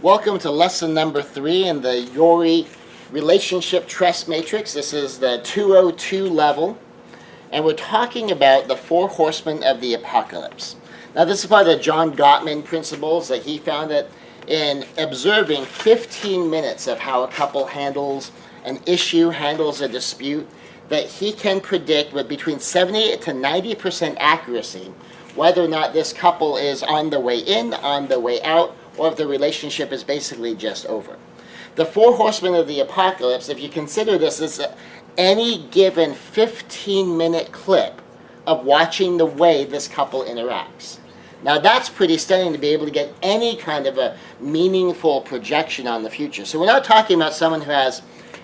Welcome to lesson number 3 in the Yori relationship trust matrix. This is the 202 level, and we're talking about the 4 horsemen of the apocalypse. Now, this is part of the John Gottman principles that he found that in observing 15 minutes of how a couple handles an issue, handles a dispute, that he can predict with between 70 to 90% accuracy whether or not this couple is on the way in, on the way out, or if the relationship is basically just over. The 4 horsemen of the apocalypse, if you consider this as any given 15-minute clip of watching the way this couple interacts. Now that's pretty stunning to be able to get any kind of a meaningful projection on the future. So we're not talking about someone who has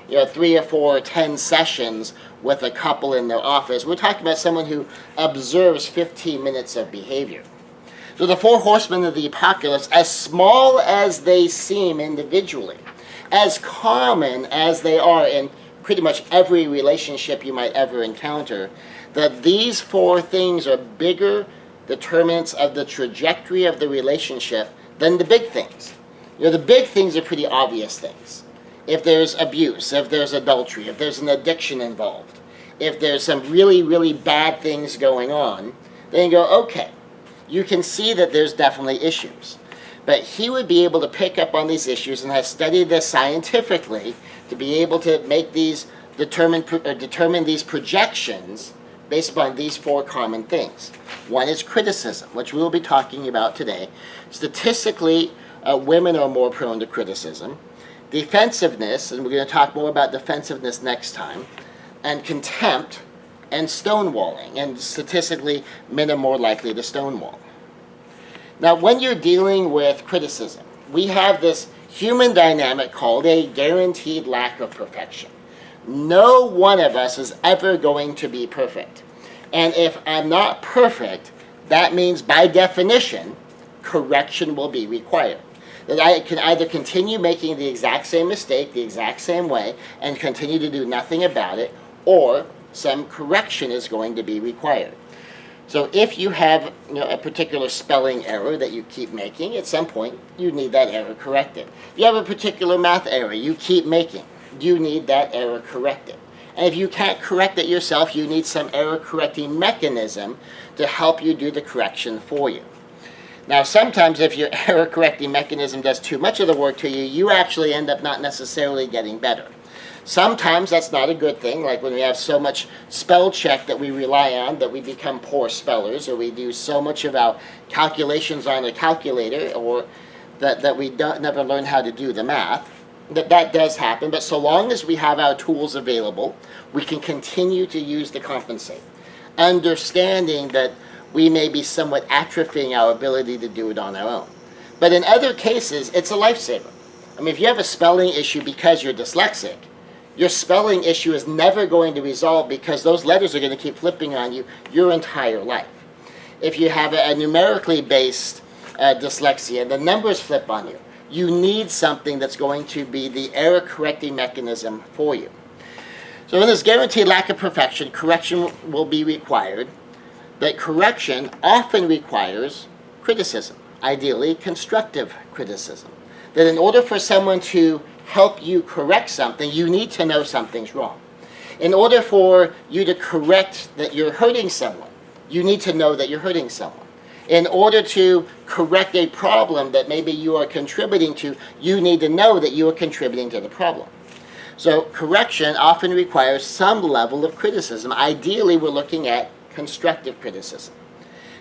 3 or 4 or 10 sessions with a couple in their office. We're talking about someone who observes 15 minutes of behavior. So the 4 horsemen of the apocalypse, as small as they seem individually, as common as they are in pretty much every relationship you might ever encounter, that these 4 things are bigger determinants of the trajectory of the relationship than the big things. The big things are pretty obvious things. If there's abuse, if there's adultery, if there's an addiction involved, if there's some really, really bad things going on, then you go, okay, you can see that there's definitely issues. But he would be able to pick up on these issues and has studied this scientifically to be able to make these determine these projections based upon these 4 common things. One is criticism, which we will be talking about today. Statistically, women are more prone to criticism. Defensiveness, and we're going to talk more about defensiveness next time, and contempt, and stonewalling, and statistically, men are more likely to stonewall. Now, when you're dealing with criticism, we have this human dynamic called a guaranteed lack of perfection. No one of us is ever going to be perfect. And if I'm not perfect, that means by definition, correction will be required. That I can either continue making the exact same mistake, the exact same way, and continue to do nothing about it, or some correction is going to be required. So if you have a particular spelling error that you keep making, at some point you need that error corrected. If you have a particular math error you keep making, you need that error corrected. And if you can't correct it yourself, you need some error correcting mechanism to help you do the correction for you. Now sometimes if your error correcting mechanism does too much of the work to you, you actually end up not necessarily getting better. Sometimes that's not a good thing, like when we have so much spell check that we rely on that we become poor spellers, or we do so much of our calculations on a calculator, or that we never learn how to do the math. That does happen, but so long as we have our tools available, we can continue to use to compensate. Understanding that we may be somewhat atrophying our ability to do it on our own. But in other cases, it's a lifesaver. I mean, if you have a spelling issue because you're dyslexic, your spelling issue is never going to resolve because those letters are going to keep flipping on you your entire life. If you have a numerically based dyslexia and the numbers flip on you, you need something that's going to be the error correcting mechanism for you. So in this guaranteed lack of perfection, correction will be required. But correction often requires criticism, ideally constructive criticism. That in order for someone to help you correct something, you need to know something's wrong. In order for you to correct that you're hurting someone, you need to know that you're hurting someone. In order to correct a problem that maybe you are contributing to, you need to know that you are contributing to the problem. So correction often requires some level of criticism. Ideally, we're looking at constructive criticism.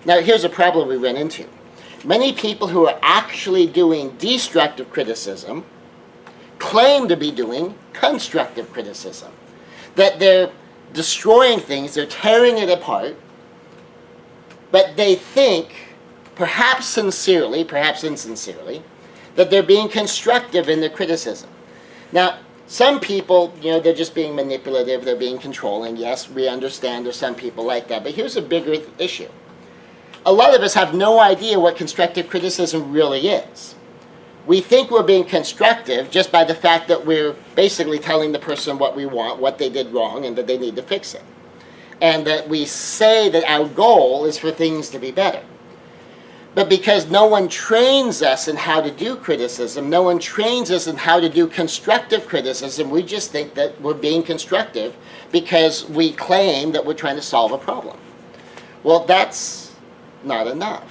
Now, here's a problem we run into. Many people who are actually doing destructive criticism claim to be doing constructive criticism. That they're destroying things, they're tearing it apart, but they think, perhaps sincerely, perhaps insincerely, that they're being constructive in their criticism. Now, some people, they're just being manipulative, they're being controlling. Yes, we understand there's some people like that, but here's a bigger issue. A lot of us have no idea what constructive criticism really is. We think we're being constructive just by the fact that we're basically telling the person what we want, what they did wrong, and that they need to fix it. And that we say that our goal is for things to be better. But because no one trains us in how to do criticism, no one trains us in how to do constructive criticism, we just think that we're being constructive because we claim that we're trying to solve a problem. Well, that's not enough.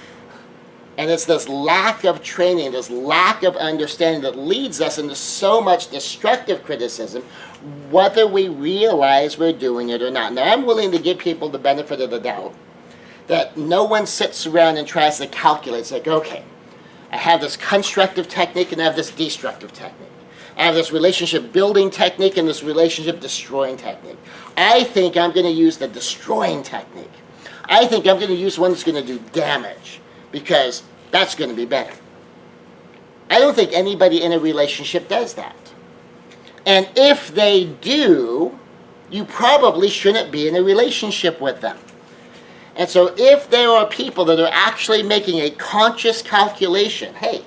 And it's this lack of training, this lack of understanding that leads us into so much destructive criticism, whether we realize we're doing it or not. Now, I'm willing to give people the benefit of the doubt that no one sits around and tries to calculate. It's like, okay, I have this constructive technique and I have this destructive technique. I have this relationship building technique and this relationship destroying technique. I think I'm going to use the destroying technique. I think I'm going to use one that's going to do damage, because that's going to be better. I don't think anybody in a relationship does that. And if they do, you probably shouldn't be in a relationship with them. And so if there are people that are actually making a conscious calculation, hey,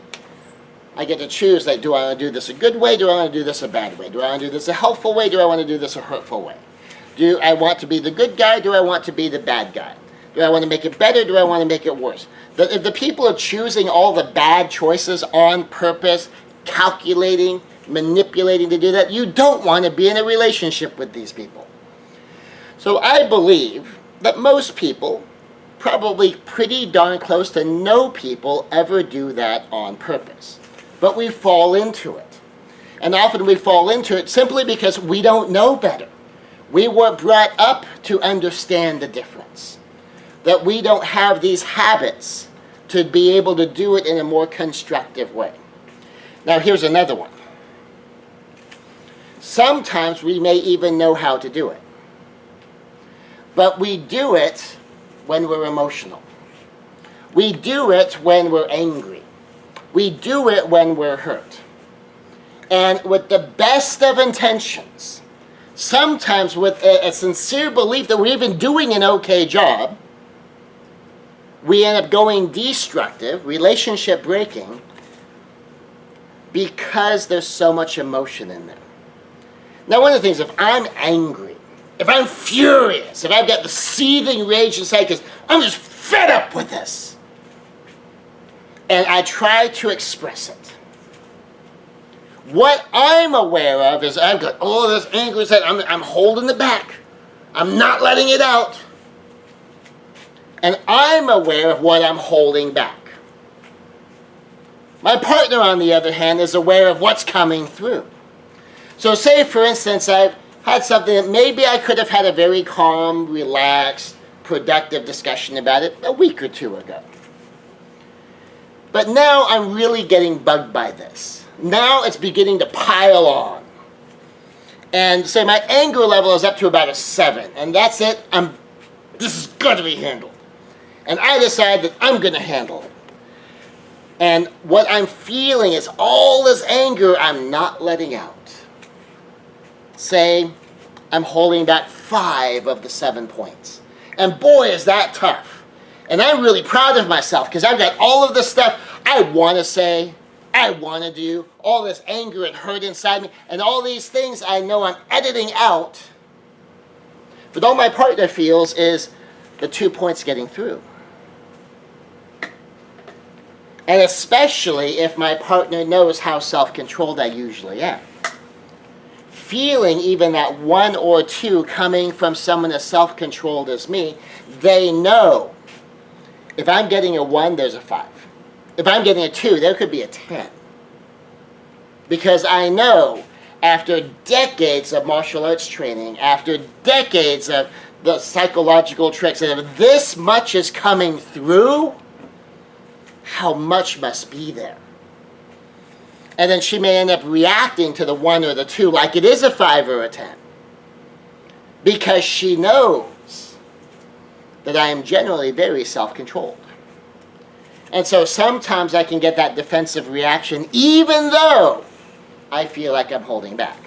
I get to choose, like, do I want to do this a good way? Do I want to do this a bad way? Do I want to do this a helpful way? Do I want to do this a hurtful way? Do I want to be the good guy? Do I want to be the bad guy? Do I want to make it better? Do I want to make it worse? If the people are choosing all the bad choices on purpose, calculating, manipulating to do that, you don't want to be in a relationship with these people. So I believe that most people, probably pretty darn close to no people, ever do that on purpose. But we fall into it. And often we fall into it simply because we don't know better. We were brought up to understand the difference. That we don't have these habits to be able to do it in a more constructive way. Now here's another one. Sometimes we may even know how to do it. But we do it when we're emotional. We do it when we're angry. We do it when we're hurt. And with the best of intentions, sometimes with a sincere belief that we're even doing an okay job, we end up going destructive, relationship breaking, because there's so much emotion in there. Now, one of the things, if I'm angry, if I'm furious, if I've got the seething rage inside because I'm just fed up with this, and I try to express it, what I'm aware of is I've got all this anger inside, I'm holding it back. I'm not letting it out. And I'm aware of what I'm holding back. My partner, on the other hand, is aware of what's coming through. So say, for instance, I've had something that maybe I could have had a very calm, relaxed, productive discussion about it a week or two ago. But now I'm really getting bugged by this. Now it's beginning to pile on. And say my anger level is up to about a 7, and that's it. This is going to be handled. And I decide that I'm going to handle it. And what I'm feeling is all this anger I'm not letting out. Say, I'm holding back 5 of the 7 points. And boy, is that tough. And I'm really proud of myself because I've got all of this stuff I want to say, I want to do, all this anger and hurt inside me, and all these things I know I'm editing out. But all my partner feels is the 2 points getting through. And especially if my partner knows how self-controlled I usually am. Feeling even that 1 or 2 coming from someone as self-controlled as me, they know if I'm getting a 1, there's a 5. If I'm getting a 2, there could be a 10. Because I know after decades of martial arts training, after decades of the psychological tricks, that if this much is coming through, how much must be there? And then she may end up reacting to the 1 or the 2 like it is a 5 or a 10. Because she knows that I am generally very self-controlled. And so sometimes I can get that defensive reaction even though I feel like I'm holding back.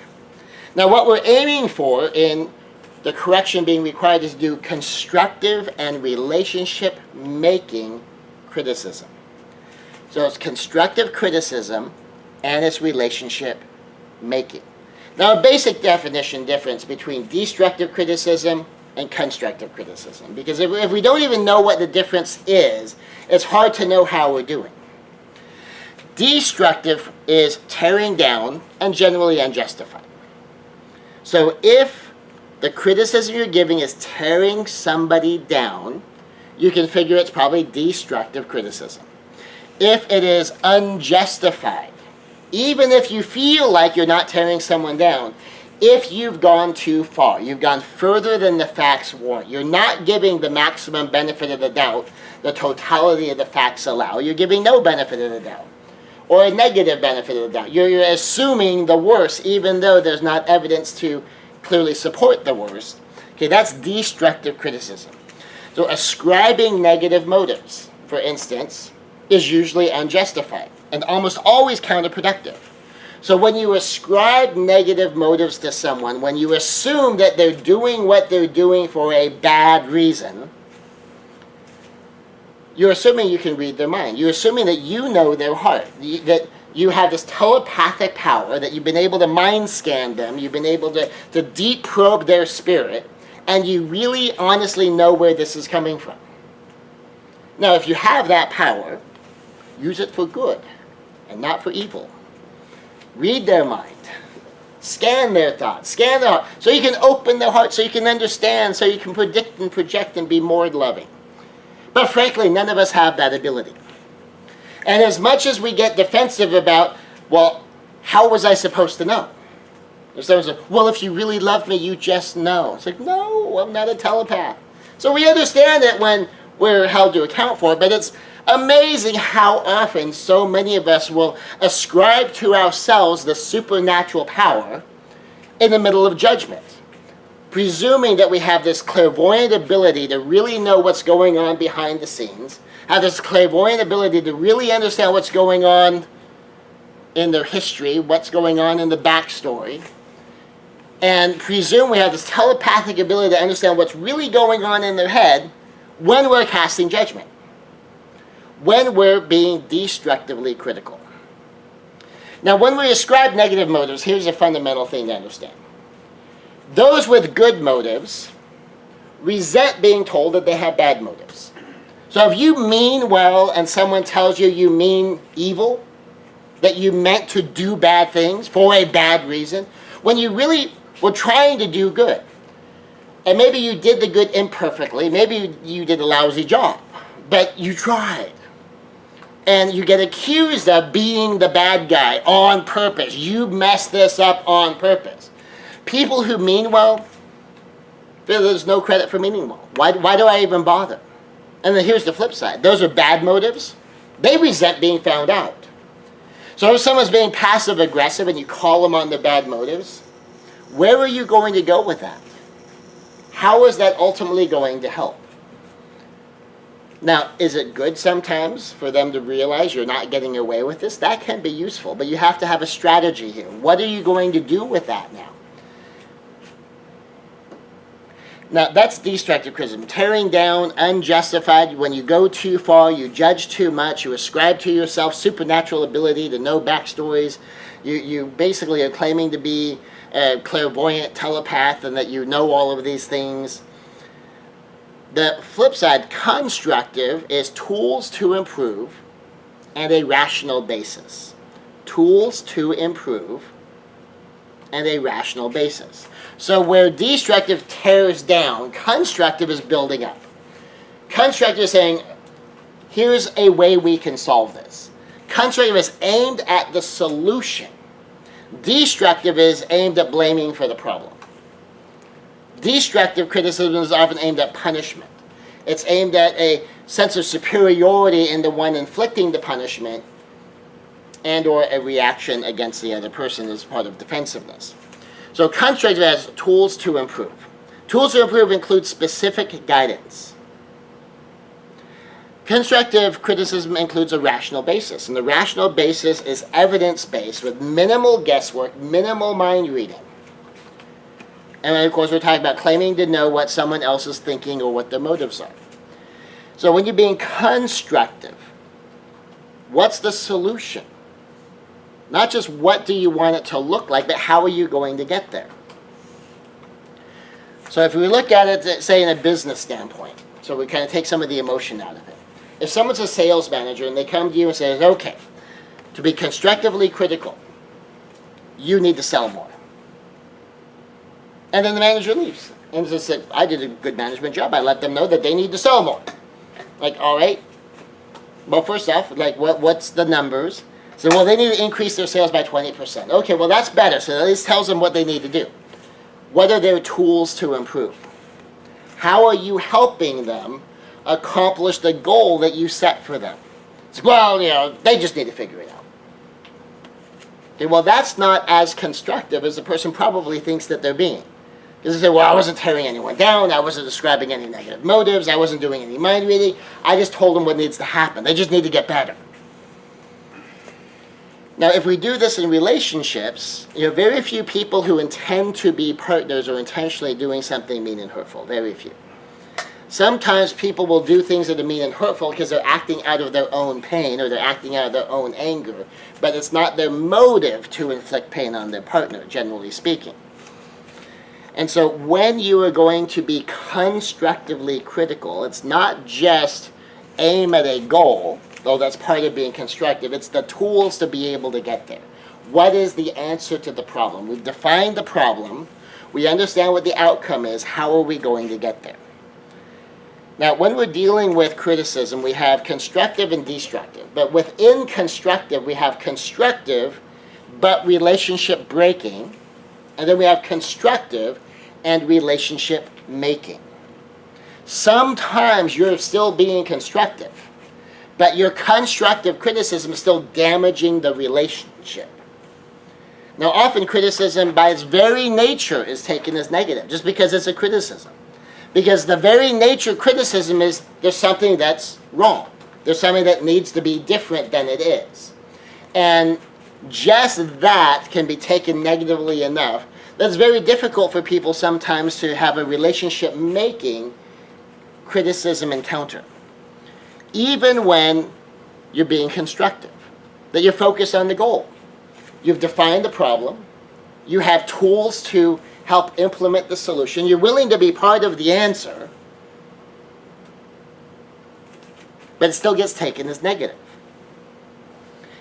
Now what we're aiming for in the correction being required is to do constructive and relationship making criticism. So it's constructive criticism and it's relationship making. Now a basic definition difference between destructive criticism and constructive criticism. Because if we don't even know what the difference is, it's hard to know how we're doing. Destructive is tearing down and generally unjustified. So if the criticism you're giving is tearing somebody down, you can figure it's probably destructive criticism. If it is unjustified, even if you feel like you're not tearing someone down, if you've gone too far, you've gone further than the facts warrant, you're not giving the maximum benefit of the doubt, the totality of the facts allow, you're giving no benefit of the doubt, or a negative benefit of the doubt. You're assuming the worst, even though there's not evidence to clearly support the worst. Okay, that's destructive criticism. So ascribing negative motives, for instance, is usually unjustified and almost always counterproductive. So when you ascribe negative motives to someone, when you assume that they're doing what they're doing for a bad reason, you're assuming you can read their mind. You're assuming that you know their heart, that you have this telepathic power, that you've been able to mind scan them, you've been able to deep probe their spirit, and you really honestly know where this is coming from. Now, if you have that power, use it for good and not for evil. Read their mind. Scan their thoughts. Scan their heart. So you can open their heart, so you can understand, so you can predict and project and be more loving. But frankly, none of us have that ability. And as much as we get defensive about, well, how was I supposed to know? If someone says, well, if you really love me, you just know. It's like, no, I'm not a telepath. So we understand it when we're held to account for it, but it's amazing how often so many of us will ascribe to ourselves the supernatural power in the middle of judgment, presuming that we have this clairvoyant ability to really know what's going on behind the scenes, have this clairvoyant ability to really understand what's going on in their history, what's going on in the backstory, and presume we have this telepathic ability to understand what's really going on in their head when we're casting judgment, when we're being destructively critical. Now, when we ascribe negative motives, here's a fundamental thing to understand. Those with good motives resent being told that they have bad motives. So if you mean well and someone tells you you mean evil, that you meant to do bad things for a bad reason, when you really were trying to do good, and maybe you did the good imperfectly, maybe you did a lousy job, but you tried, and you get accused of being the bad guy on purpose. You messed this up on purpose. People who mean well feel there's no credit for meaning well. Why do I even bother? And then here's the flip side. Those are bad motives. They resent being found out. So if someone's being passive aggressive and you call them on their bad motives, where are you going to go with that? How is that ultimately going to help? Now, is it good sometimes for them to realize you're not getting away with this? That can be useful, but you have to have a strategy here. What are you going to do with that now? Now, that's destructive criticism. Tearing down, unjustified. When you go too far, you judge too much, you ascribe to yourself supernatural ability to know backstories. You basically are claiming to be a clairvoyant telepath and that you know all of these things. The flip side, constructive, is tools to improve and a rational basis. Tools to improve and a rational basis. So where destructive tears down, constructive is building up. Constructive is saying, here's a way we can solve this. Constructive is aimed at the solution. Destructive is aimed at blaming for the problem. Destructive criticism is often aimed at punishment. It's aimed at a sense of superiority in the one inflicting the punishment and or a reaction against the other person as part of defensiveness. So constructive has tools to improve. Tools to improve include specific guidance. Constructive criticism includes a rational basis, and the rational basis is evidence-based with minimal guesswork, minimal mind reading. And then, of course, we're talking about claiming to know what someone else is thinking or what their motives are. So when you're being constructive, what's the solution? Not just what do you want it to look like, but how are you going to get there? So if we look at it, say, in a business standpoint, so we kind of take some of the emotion out of it. If someone's a sales manager and they come to you and say, okay, to be constructively critical, you need to sell more. And then the manager leaves. And just said, I did a good management job. I let them know that they need to sell more. Like, all right. Well, first off, like, what's the numbers? So, well, they need to increase their sales by 20%. Okay, well, that's better. So at least tells them what they need to do. What are their tools to improve? How are you helping them accomplish the goal that you set for them? It's, well, they just need to figure it out. Okay, well, that's not as constructive as the person probably thinks that they're being. Because they say, well, I wasn't tearing anyone down, I wasn't describing any negative motives, I wasn't doing any mind reading, I just told them what needs to happen. They just need to get better. Now, if we do this in relationships, very few people who intend to be partners are intentionally doing something mean and hurtful. Very few. Sometimes people will do things that are mean and hurtful because they're acting out of their own pain or they're acting out of their own anger, but it's not their motive to inflict pain on their partner, generally speaking. And so when you are going to be constructively critical, it's not just aim at a goal, though that's part of being constructive. It's the tools to be able to get there. What is the answer to the problem? We've defined the problem. We understand what the outcome is. How are we going to get there? Now, when we're dealing with criticism, we have constructive and destructive. But within constructive, we have constructive but relationship breaking. And then we have constructive and relationship making. Sometimes you're still being constructive, but your constructive criticism is still damaging the relationship. Now, often criticism by its very nature is taken as negative, just because it's a criticism. Because the very nature of criticism is there's something that's wrong. There's something that needs to be different than it is. And just that can be taken negatively enough that it's very difficult for people sometimes to have a relationship-making criticism encounter. Even when you're being constructive, that you're focused on the goal. You've defined the problem. You have tools to help implement the solution. You're willing to be part of the answer, but it still gets taken as negative.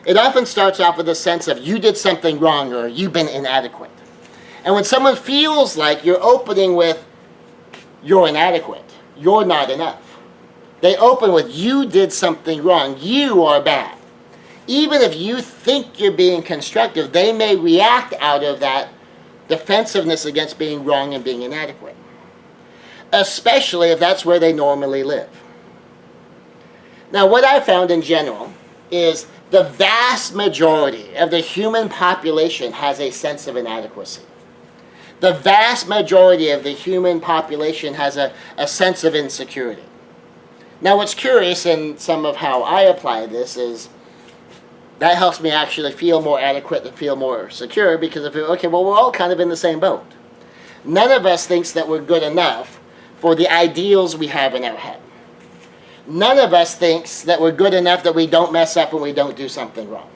It often starts off with a sense of you did something wrong or you've been inadequate. And when someone feels like you're opening with you're inadequate, you're not enough, they open with you did something wrong, you are bad. Even if you think you're being constructive, they may react out of that defensiveness against being wrong and being inadequate, especially if that's where they normally live. Now, what I found in general is the vast majority of the human population has a sense of inadequacy. The vast majority of the human population has a sense of insecurity. Now, what's curious in some of how I apply this is that helps me actually feel more adequate and feel more secure because I feel, okay, well, we're all kind of in the same boat. None of us thinks that we're good enough for the ideals we have in our head. None of us thinks that we're good enough that we don't mess up and we don't do something wrong.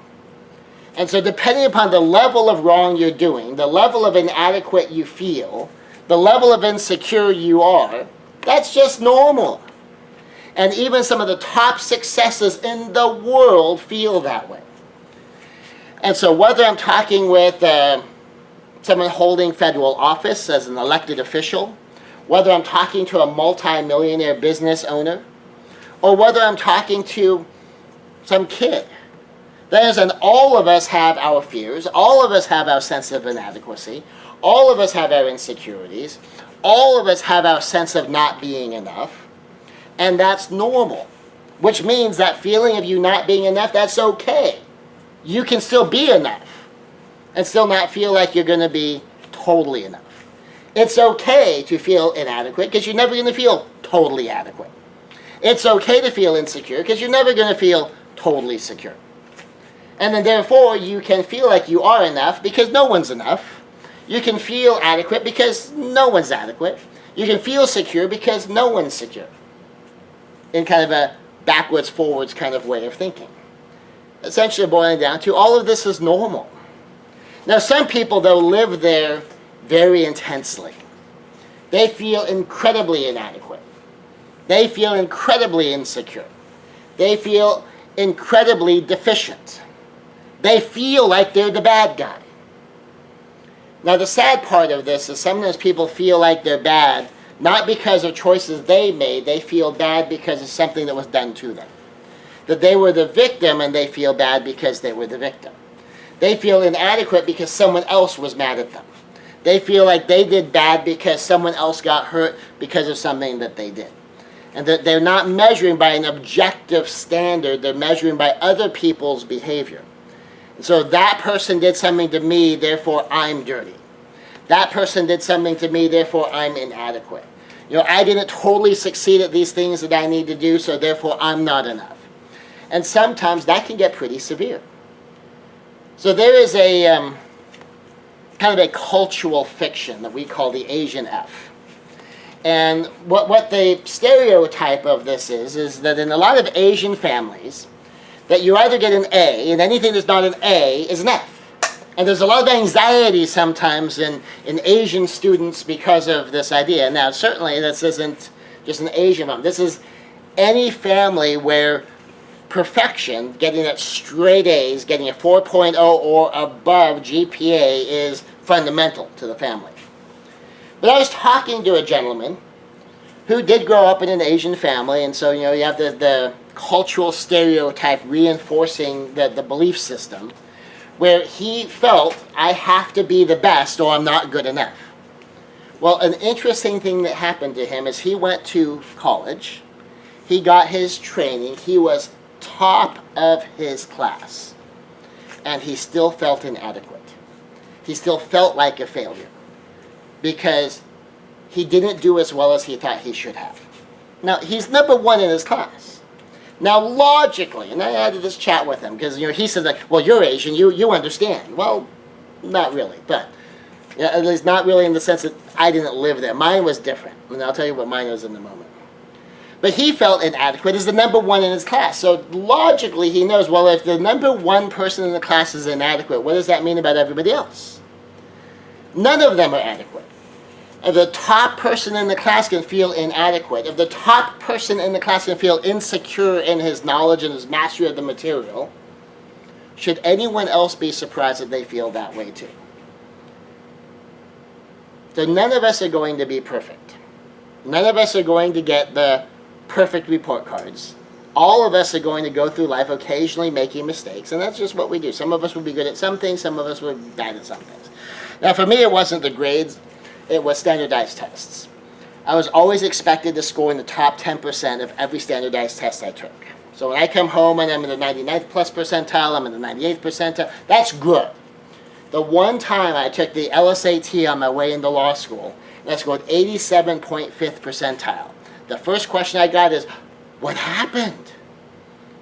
And so depending upon the level of wrong you're doing, the level of inadequate you feel, the level of insecure you are, that's just normal. And even some of the top successes in the world feel that way. And so whether I'm talking with someone holding federal office as an elected official, whether I'm talking to a multi-millionaire business owner, or whether I'm talking to some kid, that is, and all of us have our fears, all of us have our sense of inadequacy, all of us have our insecurities, all of us have our sense of not being enough, and that's normal, which means that feeling of you not being enough, that's okay. You can still be enough and still not feel like you're going to be totally enough. It's okay to feel inadequate because you're never going to feel totally adequate. It's okay to feel insecure because you're never going to feel totally secure. And then therefore you can feel like you are enough because no one's enough. You can feel adequate because no one's adequate. You can feel secure because no one's secure. In kind of a backwards, forwards kind of way of thinking. Essentially boiling down to all of this is normal. Now some people, though, live there very intensely. They feel incredibly inadequate. They feel incredibly insecure. They feel incredibly deficient. They feel like they're the bad guy. Now, the sad part of this is sometimes people feel like they're bad, not because of choices they made. They feel bad because of something that was done to them. That they were the victim and they feel bad because they were the victim. They feel inadequate because someone else was mad at them. They feel like they did bad because someone else got hurt because of something that they did. And that they're not measuring by an objective standard, they're measuring by other people's behavior. And so that person did something to me, therefore I'm dirty. That person did something to me, therefore I'm inadequate. You know, I didn't totally succeed at these things that I need to do, so therefore I'm not enough. And sometimes that can get pretty severe. So there is a kind of a cultural fiction that we call the Asian F. And what the stereotype of this is that in a lot of Asian families, that you either get an A, and anything that's not an A is an F. And there's a lot of anxiety sometimes in Asian students because of this idea. Now, certainly this isn't just an Asian family. This is any family where perfection, getting that straight A's, getting a 4.0 or above GPA is fundamental to the family. But I was talking to a gentleman who did grow up in an Asian family, and so, you know, you have the cultural stereotype reinforcing the belief system, where he felt, I have to be the best or I'm not good enough. Well, an interesting thing that happened to him is he went to college, he got his training, he was top of his class, and he still felt inadequate. He still felt like a failure because he didn't do as well as he thought he should have. Now, he's number one in his class. Now, logically, and I had this chat with him because, you know, he said that, well, you're Asian, you understand. Well, not really, but you know, at least not really in the sense that I didn't live there. Mine was different, and I'll tell you what mine was in a moment. But he felt inadequate as the number one in his class. So logically, he knows, well, if the number one person in the class is inadequate, what does that mean about everybody else? None of them are adequate. If the top person in the class can feel inadequate, if the top person in the class can feel insecure in his knowledge and his mastery of the material, should anyone else be surprised that they feel that way too? So none of us are going to be perfect. None of us are going to get the perfect report cards. All of us are going to go through life occasionally making mistakes, and that's just what we do. Some of us will be good at some things, some of us will be bad at some things. Now, for me, it wasn't the grades, it was standardized tests. I was always expected to score in the top 10% of every standardized test I took. So when I come home and I'm in the 99th plus percentile, I'm in the 98th percentile, that's good. The one time I took the LSAT on my way into law school, and I scored 87.5th percentile. The first question I got is, what happened?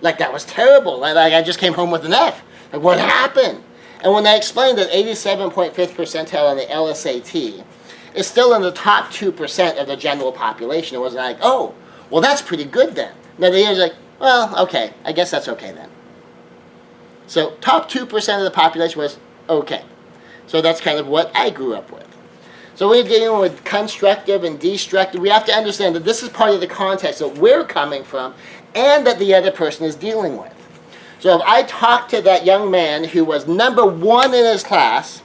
Like, that was terrible. Like I just came home with an F. Like, what happened? And when I explained that 87.5th percentile on the LSAT is still in the top 2% of the general population, it was like, oh, well, that's pretty good then. Now the answer is like, well, okay, I guess that's okay then. So top 2% of the population was okay. So that's kind of what I grew up with. So when you're dealing with constructive and destructive, we have to understand that this is part of the context that we're coming from and that the other person is dealing with. So if I talk to that young man who was number one in his class,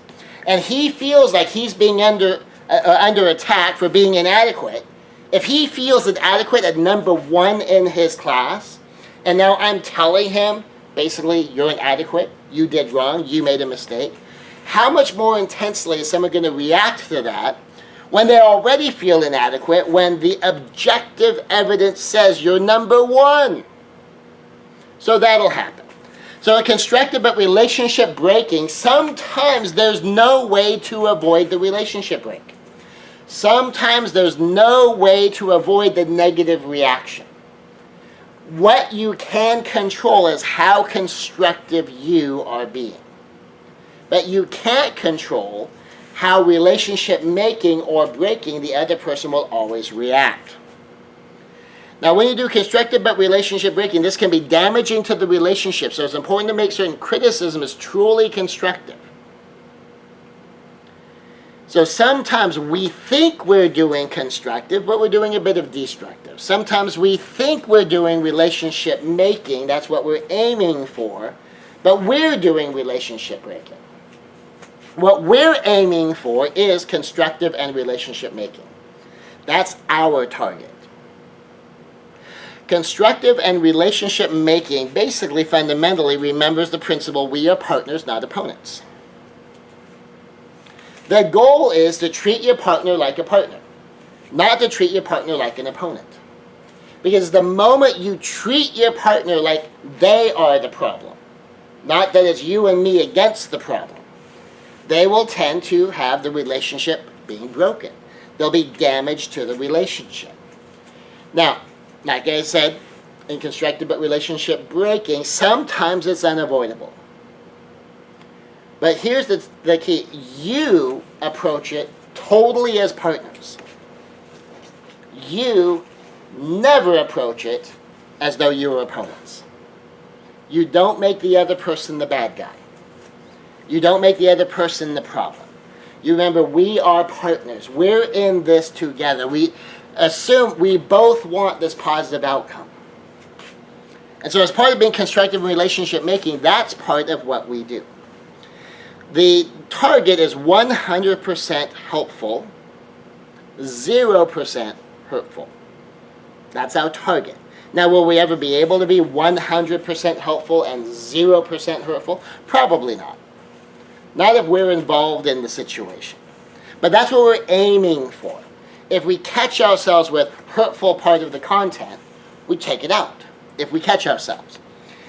and he feels like he's being under attack for being inadequate, if he feels inadequate at number one in his class, and now I'm telling him, basically, you're inadequate, you did wrong, you made a mistake, how much more intensely is someone going to react to that when they already feel inadequate, when the objective evidence says you're number one? So that'll happen. So in constructive but relationship breaking, sometimes there's no way to avoid the relationship break. Sometimes there's no way to avoid the negative reaction. What you can control is how constructive you are being. But you can't control how relationship making or breaking the other person will always react. Now, when you do constructive but relationship breaking, this can be damaging to the relationship, so it's important to make certain criticism is truly constructive. So sometimes we think we're doing constructive, but we're doing a bit of destructive. Sometimes we think we're doing relationship making, that's what we're aiming for, but we're doing relationship breaking. What we're aiming for is constructive and relationship making. That's our target. Constructive and relationship making basically fundamentally remembers the principle we are partners, not opponents. The goal is to treat your partner like a partner, not to treat your partner like an opponent. Because the moment you treat your partner like they are the problem, not that it's you and me against the problem, they will tend to have the relationship being broken. There'll be damage to the relationship. Now, like I said, in constructive but relationship breaking, sometimes it's unavoidable. But here's the key. You approach it totally as partners. You never approach it as though you were opponents. You don't make the other person the bad guy. You don't make the other person the problem. You remember, we are partners. We're in this together. We assume we both want this positive outcome. And so as part of being constructive in relationship making, that's part of what we do. The target is 100% helpful, 0% hurtful. That's our target. Now, will we ever be able to be 100% helpful and 0% hurtful? Probably not. Not if we're involved in the situation. But that's what we're aiming for. If we catch ourselves with hurtful part of the content, we take it out. If we catch ourselves.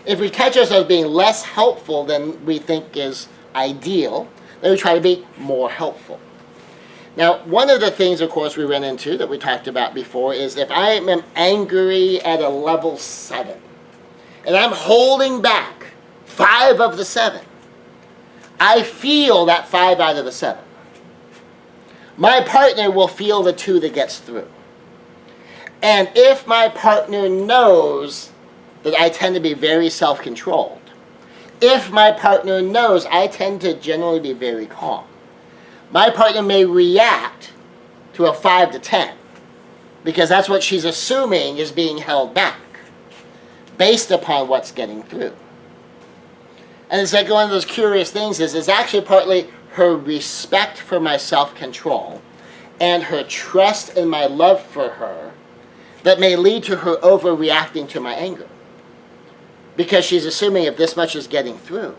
If we catch ourselves being less helpful than we think is ideal, then we try to be more helpful. Now, one of the things, of course, we ran into that we talked about before is if I am angry at a level 7, and I'm holding back 5 of the 7, I feel that 5 out of the 7. My partner will feel the 2 that gets through. And if my partner knows that I tend to be very self-controlled, if my partner knows I tend to generally be very calm, my partner may react to a 5 to 10 because that's what she's assuming is being held back based upon what's getting through. And it's like one of those curious things is it's actually partly her respect for my self-control and her trust in my love for her that may lead to her overreacting to my anger. Because she's assuming if this much is getting through,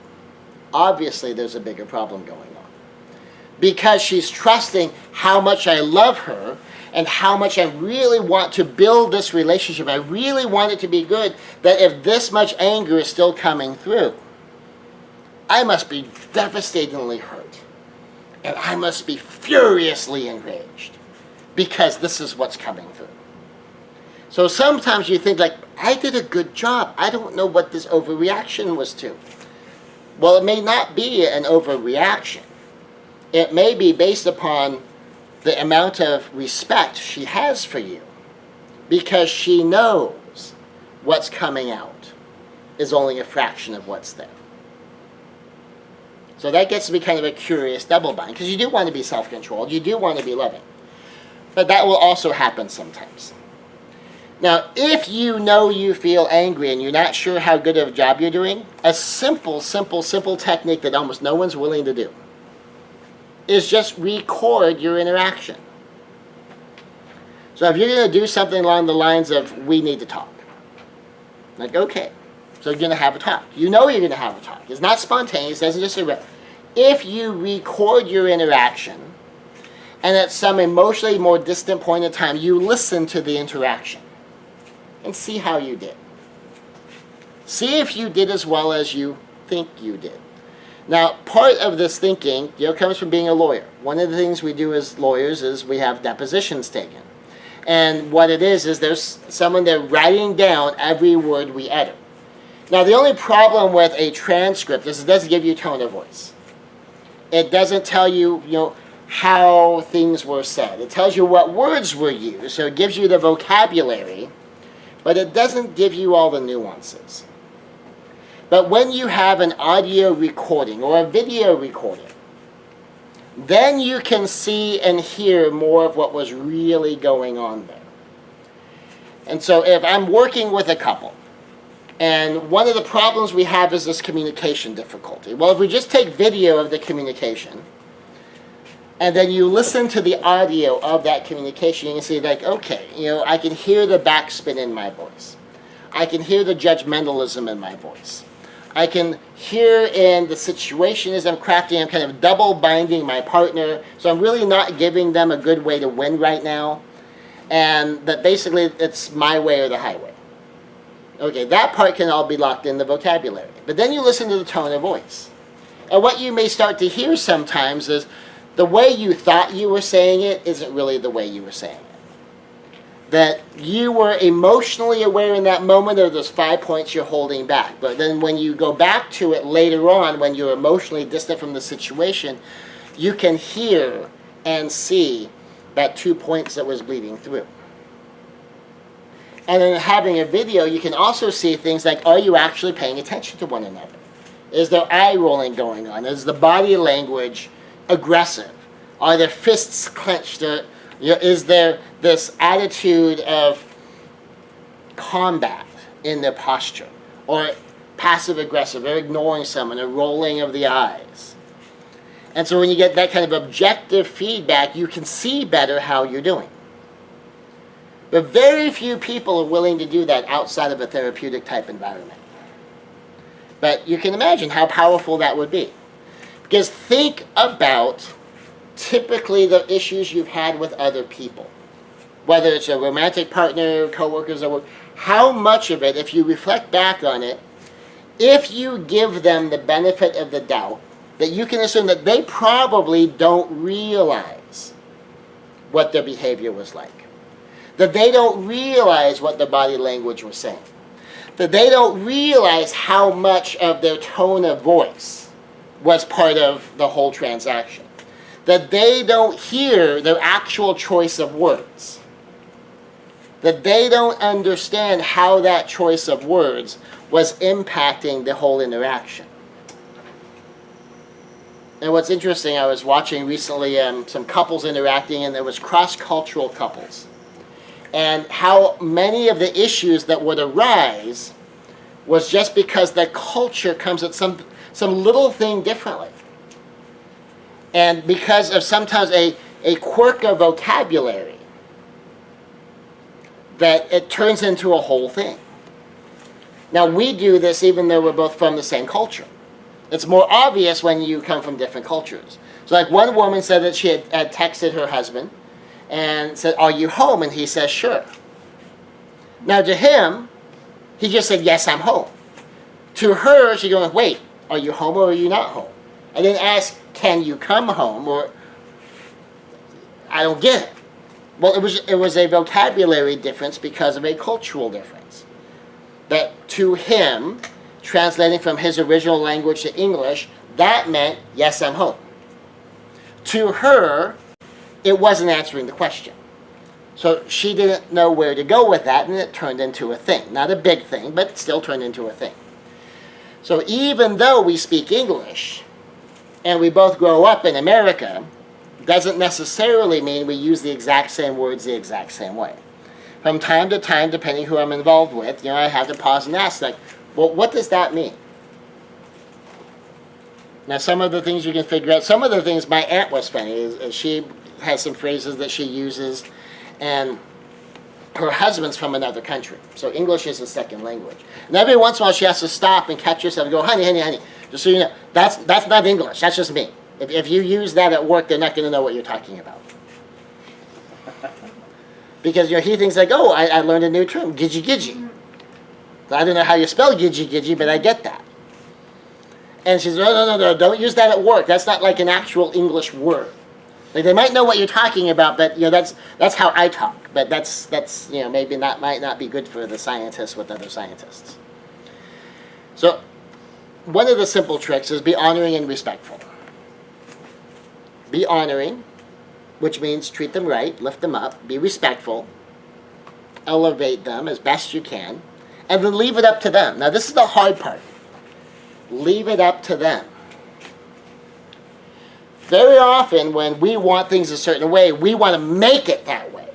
obviously there's a bigger problem going on. Because she's trusting how much I love her and how much I really want to build this relationship. I really want it to be good, that if this much anger is still coming through, I must be devastatingly hurt. And I must be furiously enraged because this is what's coming through. So sometimes you think like, I did a good job. I don't know what this overreaction was to. Well, it may not be an overreaction. It may be based upon the amount of respect she has for you because she knows what's coming out is only a fraction of what's there. So that gets to be kind of a curious double bind because you do want to be self-controlled. You do want to be loving. But that will also happen sometimes. Now, if you know you feel angry and you're not sure how good of a job you're doing, a simple technique that almost no one's willing to do is just record your interaction. So if you're going to do something along the lines of, we need to talk. Like, okay, so you're going to have a talk. You know you're going to have a talk. It's not spontaneous. It doesn't just say, if you record your interaction and at some emotionally more distant point in time, you listen to the interaction and see how you did. See if you did as well as you think you did. Now, part of this thinking, comes from being a lawyer. One of the things we do as lawyers is we have depositions taken. And what it is there's someone there writing down every word we utter. Now, the only problem with a transcript is it doesn't give you tone of voice. It doesn't tell you, how things were said. It tells you what words were used, so it gives you the vocabulary, but it doesn't give you all the nuances. But when you have an audio recording or a video recording then you can see and hear more of what was really going on there. And so if I'm working with a couple, and one of the problems we have is this communication difficulty. Well, if we just take video of the communication, and then you listen to the audio of that communication, you can see like, okay, I can hear the backspin in my voice. I can hear the judgmentalism in my voice. I can hear in the situation as I'm crafting, I'm kind of double binding my partner, so I'm really not giving them a good way to win right now. And that basically it's my way or the highway. Okay, that part can all be locked in the vocabulary. But then you listen to the tone of voice. And what you may start to hear sometimes is the way you thought you were saying it isn't really the way you were saying it. That you were emotionally aware in that moment of those 5 points you're holding back. But then when you go back to it later on, when you're emotionally distant from the situation, you can hear and see that 2 points that was bleeding through. And in having a video, you can also see things like, are you actually paying attention to one another? Is there eye rolling going on? Is the body language aggressive? Are their fists clenched? Is there this attitude of combat in their posture? Or passive aggressive, or ignoring someone, or rolling of the eyes? And so when you get that kind of objective feedback, you can see better how you're doing. But very few people are willing to do that outside of a therapeutic type environment. But you can imagine how powerful that would be. Because think about typically the issues you've had with other people. Whether it's a romantic partner, coworkers, or how much of it, if you reflect back on it, if you give them the benefit of the doubt, that you can assume that they probably don't realize what their behavior was like. That they don't realize what their body language was saying. That they don't realize how much of their tone of voice was part of the whole transaction. That they don't hear their actual choice of words. That they don't understand how that choice of words was impacting the whole interaction. And what's interesting, I was watching recently some couples interacting, and there was cross-cultural couples. And how many of the issues that would arise was just because the culture comes at some little thing differently. And because of sometimes a quirk of vocabulary, that it turns into a whole thing. Now we do this even though we're both from the same culture. It's more obvious when you come from different cultures. So like one woman said that she had texted her husband and said, "Are you home?" And he says, "Sure." Now to him, he just said, "Yes, I'm home." To her, she's going, "Wait, are you home or are you not home?" I didn't ask, "Can you come home?" Or, I don't get it. Well, it was a vocabulary difference because of a cultural difference. That to him, translating from his original language to English, that meant, "Yes, I'm home." To her, it wasn't answering the question. So she didn't know where to go with that, and it turned into a thing. Not a big thing, but it still turned into a thing. So even though we speak English, and we both grow up in America, doesn't necessarily mean we use the exact same words the exact same way. From time to time, depending who I'm involved with, I have to pause and ask, like, well, what does that mean? Now, some of the things you can figure out, some of the things, my aunt was funny, is she has some phrases that she uses, and her husband's from another country, so English is his second language. And every once in a while, she has to stop and catch herself and go, honey, just so you know, that's not English, that's just me. If you use that at work, they're not going to know what you're talking about. Because he thinks like, oh, I learned a new term, gidgy. So I don't know how you spell gidgy, but I get that. And she says, no, don't use that at work. That's not like an actual English word. Like they might know what you're talking about, but that's how I talk. But that's maybe might not be good for the scientists with other scientists. So one of the simple tricks is be honoring and respectful. Be honoring, which means treat them right, lift them up, be respectful, elevate them as best you can, and then leave it up to them. Now this is the hard part. Leave it up to them. Very often when we want things a certain way, we want to make it that way.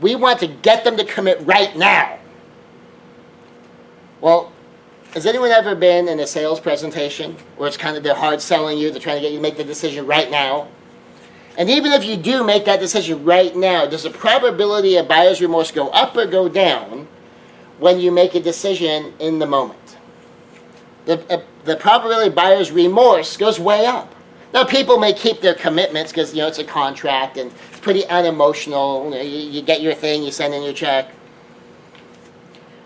We want to get them to commit right now. Well, has anyone ever been in a sales presentation where it's kind of they're hard selling you, they're trying to get you to make the decision right now? And even if you do make that decision right now, does the probability of buyer's remorse go up or go down when you make a decision in the moment? The probability of buyer's remorse goes way up. Now, people may keep their commitments because, it's a contract and it's pretty unemotional. You get your thing, you send in your check.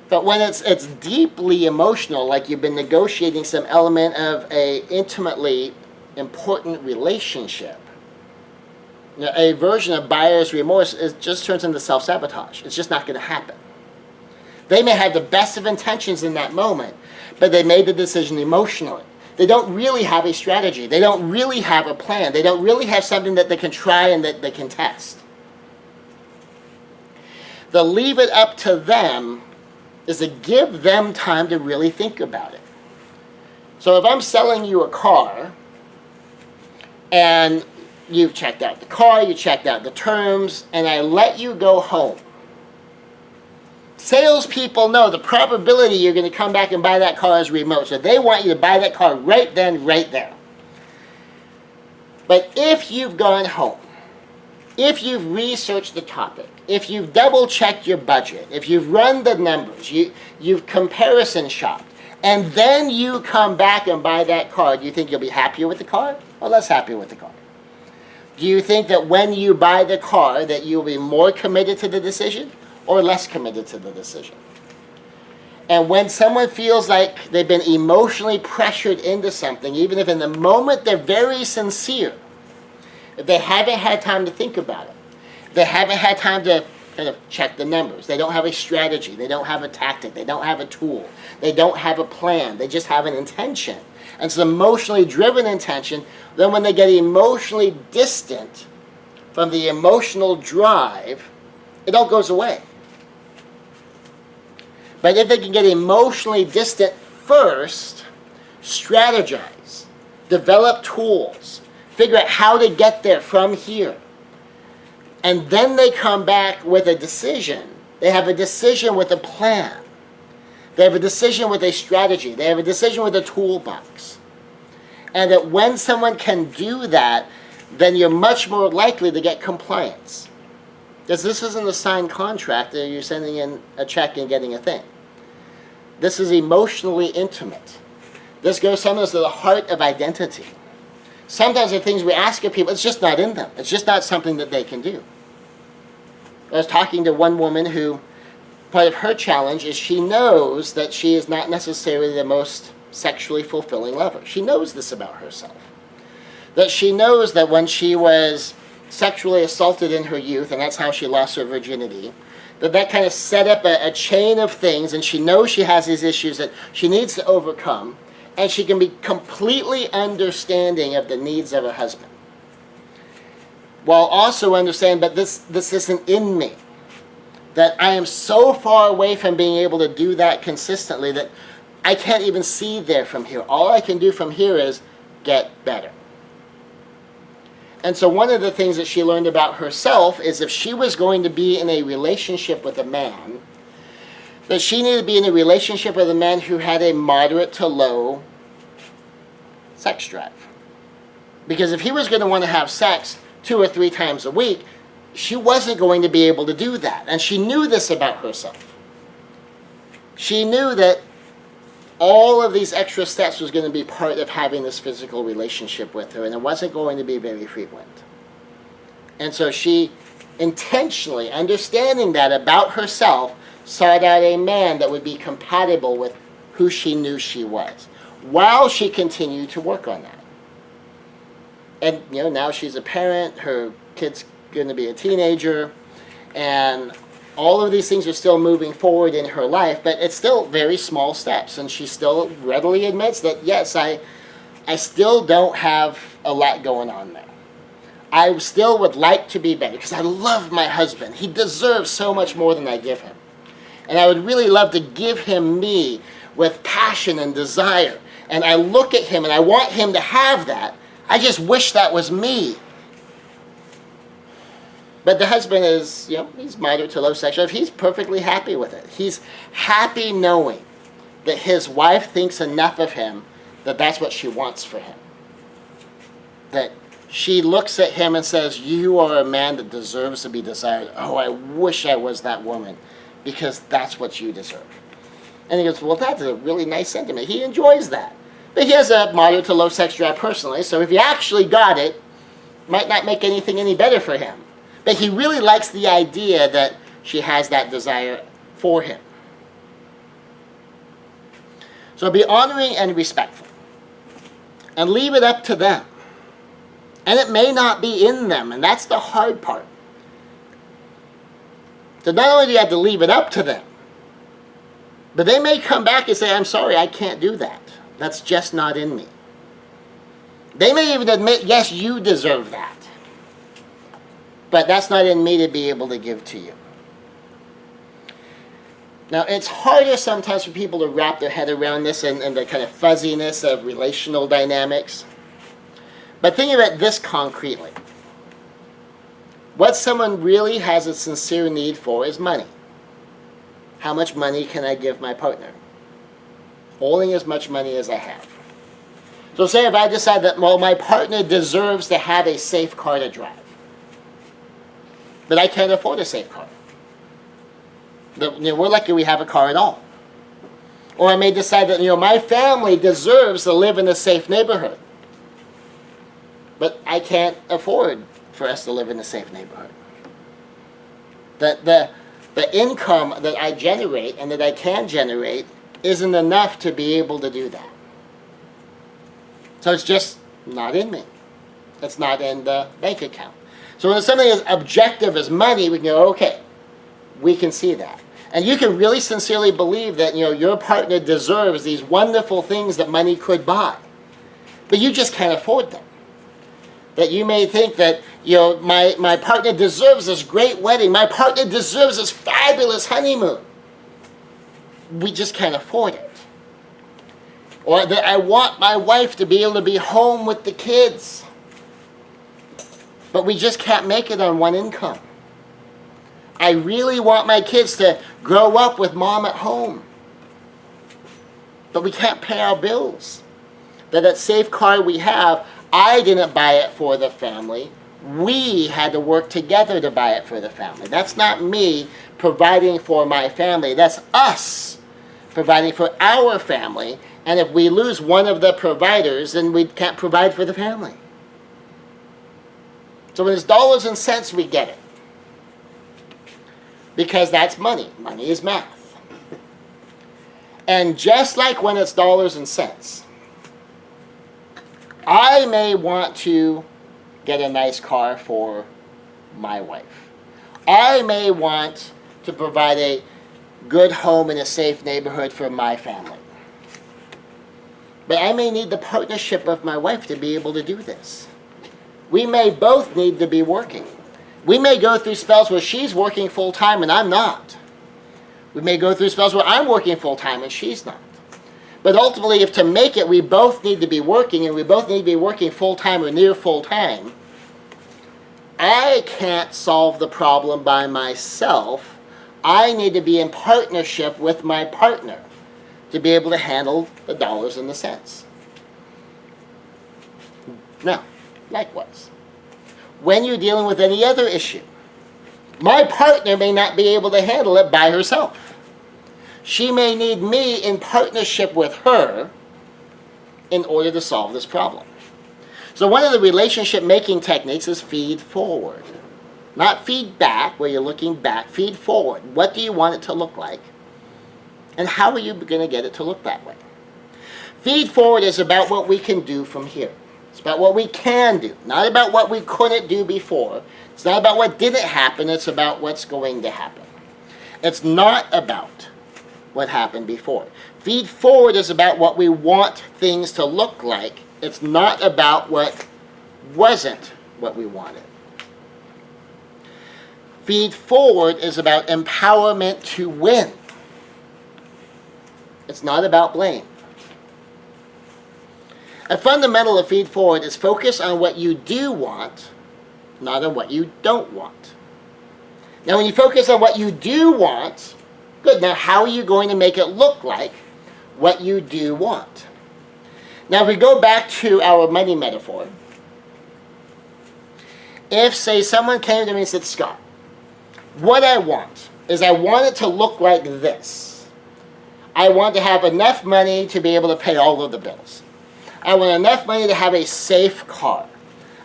But when it's deeply emotional, like you've been negotiating some element of a intimately important relationship, a version of buyer's remorse just turns into self-sabotage. It's just not going to happen. They may have the best of intentions in that moment, but they made the decision emotionally. They don't really have a strategy. They don't really have a plan. They don't really have something that they can try and that they can test. The leave it up to them is to give them time to really think about it. So if I'm selling you a car, and you've checked out the car, you checked out the terms, and I let you go home. Salespeople know the probability you're going to come back and buy that car is remote. So they want you to buy that car right then, right there. But if you've gone home, if you've researched the topic, if you've double-checked your budget, if you've run the numbers, you've comparison shopped, and then you come back and buy that car, do you think you'll be happier with the car or less happy with the car? Do you think that when you buy the car that you'll be more committed to the decision or less committed to the decision? And when someone feels like they've been emotionally pressured into something, even if in the moment they're very sincere, if they haven't had time to think about it, they haven't had time to kind of check the numbers, they don't have a strategy, they don't have a tactic, they don't have a tool, they don't have a plan, they just have an intention. And it's an emotionally driven intention. Then when they get emotionally distant from the emotional drive, it all goes away. But if they can get emotionally distant first, strategize, develop tools, figure out how to get there from here, and then they come back with a decision. They have a decision with a plan. They have a decision with a strategy. They have a decision with a toolbox. And that when someone can do that, then you're much more likely to get compliance. Because this isn't a signed contract that you're sending in a check and getting a thing. This is emotionally intimate. This goes sometimes to the heart of identity. Sometimes the things we ask of people, it's just not in them. It's just not something that they can do. I was talking to one woman who, part of her challenge is she knows that she is not necessarily the most sexually fulfilling lover. She knows this about herself. That she knows that when she was sexually assaulted in her youth, and that's how she lost her virginity, that kind of set up a chain of things, and she knows she has these issues that she needs to overcome, and she can be completely understanding of the needs of her husband. While also understanding, but this isn't in me. That I am so far away from being able to do that consistently that I can't even see there from here. All I can do from here is get better. And so one of the things that she learned about herself is if she was going to be in a relationship with a man, that she needed to be in a relationship with a man who had a moderate to low sex drive. Because if he was going to want to have sex 2 or 3 times a week, she wasn't going to be able to do that. And she knew this about herself. She knew that all of these extra steps was going to be part of having this physical relationship with her, and it wasn't going to be very frequent. And so she intentionally, understanding that about herself, sought out a man that would be compatible with who she knew she was, while she continued to work on that. And now she's a parent, her kid's going to be a teenager, and all of these things are still moving forward in her life, but it's still very small steps, and she still readily admits that, yes, I still don't have a lot going on there. I still would like to be better, because I love my husband. He deserves so much more than I give him. And I would really love to give him me with passion and desire. And I look at him, and I want him to have that, I just wish that was me. But the husband is, he's moderate to low sexual. He's perfectly happy with it. He's happy knowing that his wife thinks enough of him that that's what she wants for him. That she looks at him and says, you are a man that deserves to be desired. Oh, I wish I was that woman, because that's what you deserve. And he goes, well, that's a really nice sentiment. He enjoys that. But he has a moderate to low sex drive personally, so if he actually got it, might not make anything any better for him. But he really likes the idea that she has that desire for him. So be honoring and respectful. And leave it up to them. And it may not be in them, and that's the hard part. So not only do you have to leave it up to them, but they may come back and say, I'm sorry, I can't do that. That's just not in me. They may even admit, yes, you deserve that. But that's not in me to be able to give to you. Now, it's harder sometimes for people to wrap their head around this and the kind of fuzziness of relational dynamics. But think about this concretely. What someone really has a sincere need for is money. How much money can I give my partner? Only as much money as I have. So say if I decide that, well, my partner deserves to have a safe car to drive, but I can't afford a safe car. We're lucky we have a car at all. Or I may decide that, my family deserves to live in a safe neighborhood, but I can't afford for us to live in a safe neighborhood. The income that I generate and that I can generate isn't enough to be able to do that. So it's just not in me. It's not in the bank account. So when something as objective as money, we can go, okay, we can see that. And you can really sincerely believe that, your partner deserves these wonderful things that money could buy. But you just can't afford them. That you may think that, my partner deserves this great wedding. My partner deserves this fabulous honeymoon. We just can't afford it. Or that I want my wife to be able to be home with the kids. But we just can't make it on one income. I really want my kids to grow up with mom at home. But we can't pay our bills. That safe car we have, I didn't buy it for the family. We had to work together to buy it for the family. That's not me providing for my family. That's us providing for our family. And if we lose one of the providers, then we can't provide for the family. So when it's dollars and cents, we get it. Because that's money. Money is math. And just like when it's dollars and cents, I may want to get a nice car for my wife. I may want to provide a good home in a safe neighborhood for my family. But I may need the partnership of my wife to be able to do this. We may both need to be working. We may go through spells where she's working full-time and I'm not. We may go through spells where I'm working full-time and she's not. But ultimately, if to make it, we both need to be working, and we both need to be working full-time or near full-time, I can't solve the problem by myself. I need to be in partnership with my partner to be able to handle the dollars and the cents. Now, likewise, when you're dealing with any other issue, my partner may not be able to handle it by herself. She may need me in partnership with her in order to solve this problem. So one of the relationship making techniques is feed forward. Not feed back, where you're looking back. Feed forward. What do you want it to look like? And how are you going to get it to look that way? Feed forward is about what we can do from here. It's about what we can do, not about what we couldn't do before. It's not about what didn't happen. It's about what's going to happen. It's not about what happened before. Feed forward is about what we want things to look like. It's not about what wasn't what we wanted. Feed forward is about empowerment to win. It's not about blame. A fundamental of Feed Forward is focus on what you do want, not on what you don't want. Now, when you focus on what you do want, good, now how are you going to make it look like what you do want? Now, if we go back to our money metaphor, if, say, someone came to me and said, Scott, what I want is I want it to look like this. I want to have enough money to be able to pay all of the bills. I want enough money to have a safe car.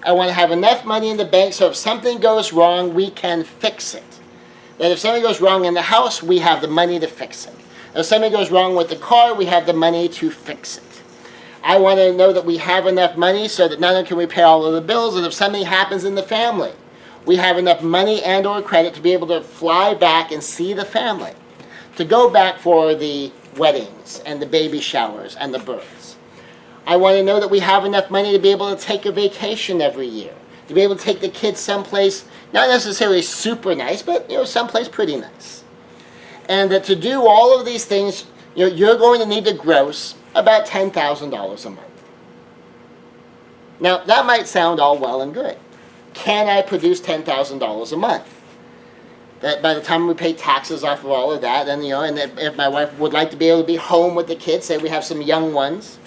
I want to have enough money in the bank so if something goes wrong, we can fix it. That if something goes wrong in the house, we have the money to fix it. If something goes wrong with the car, we have the money to fix it. I want to know that we have enough money so that not only can we pay all of the bills, and if something happens in the family, we have enough money and or credit to be able to fly back and see the family, to go back for the weddings and the baby showers and the births. I want to know that we have enough money to be able to take a vacation every year, to be able to take the kids someplace, not necessarily super nice, but someplace pretty nice. And that to do all of these things, you're going to need to gross about $10,000 a month. Now, that might sound all well and good. Can I produce $10,000 a month? That by the time we pay taxes off of all of that, then and if my wife would like to be able to be home with the kids, say we have some young ones,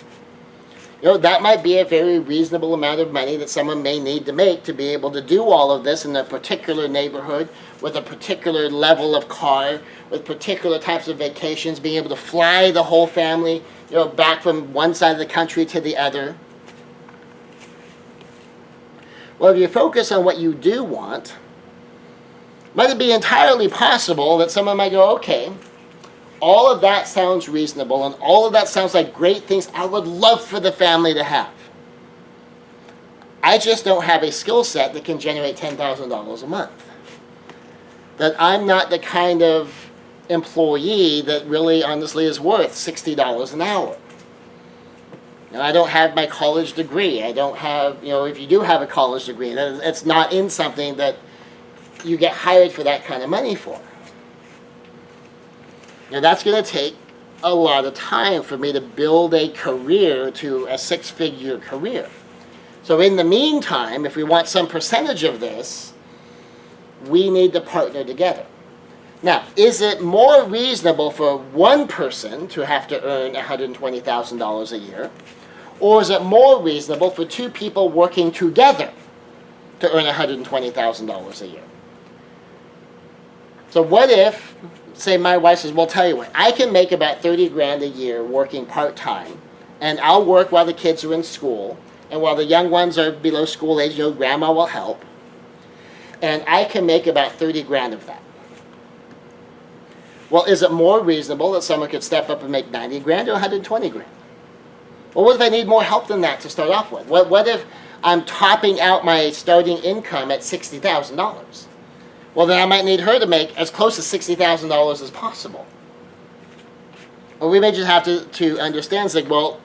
that might be a very reasonable amount of money that someone may need to make to be able to do all of this in a particular neighborhood, with a particular level of car, with particular types of vacations, being able to fly the whole family, back from one side of the country to the other. Well, if you focus on what you do want, might it be entirely possible that someone might go, okay, all of that sounds reasonable, and all of that sounds like great things I would love for the family to have. I just don't have a skill set that can generate $10,000 a month. That I'm not the kind of employee that really honestly is worth $60 an hour. I don't have my college degree. I don't have, if you do have a college degree, it's not in something that you get hired for that kind of money for. Now, that's going to take a lot of time for me to build a career to a six-figure career. So in the meantime, if we want some percentage of this, we need to partner together. Now, is it more reasonable for one person to have to earn $120,000 a year? Or is it more reasonable for two people working together to earn $120,000 a year? So what if, say my wife says, well, tell you what, I can make about 30 grand a year working part-time, and I'll work while the kids are in school, and while the young ones are below school age, grandma will help, and I can make about 30 grand of that. Well, is it more reasonable that someone could step up and make 90 grand or 120 grand? Well, what if I need more help than that to start off with? What if I'm topping out my starting income at $60,000? Well, then I might need her to make as close to $60,000 as possible. Or we may just have to understand, like, well,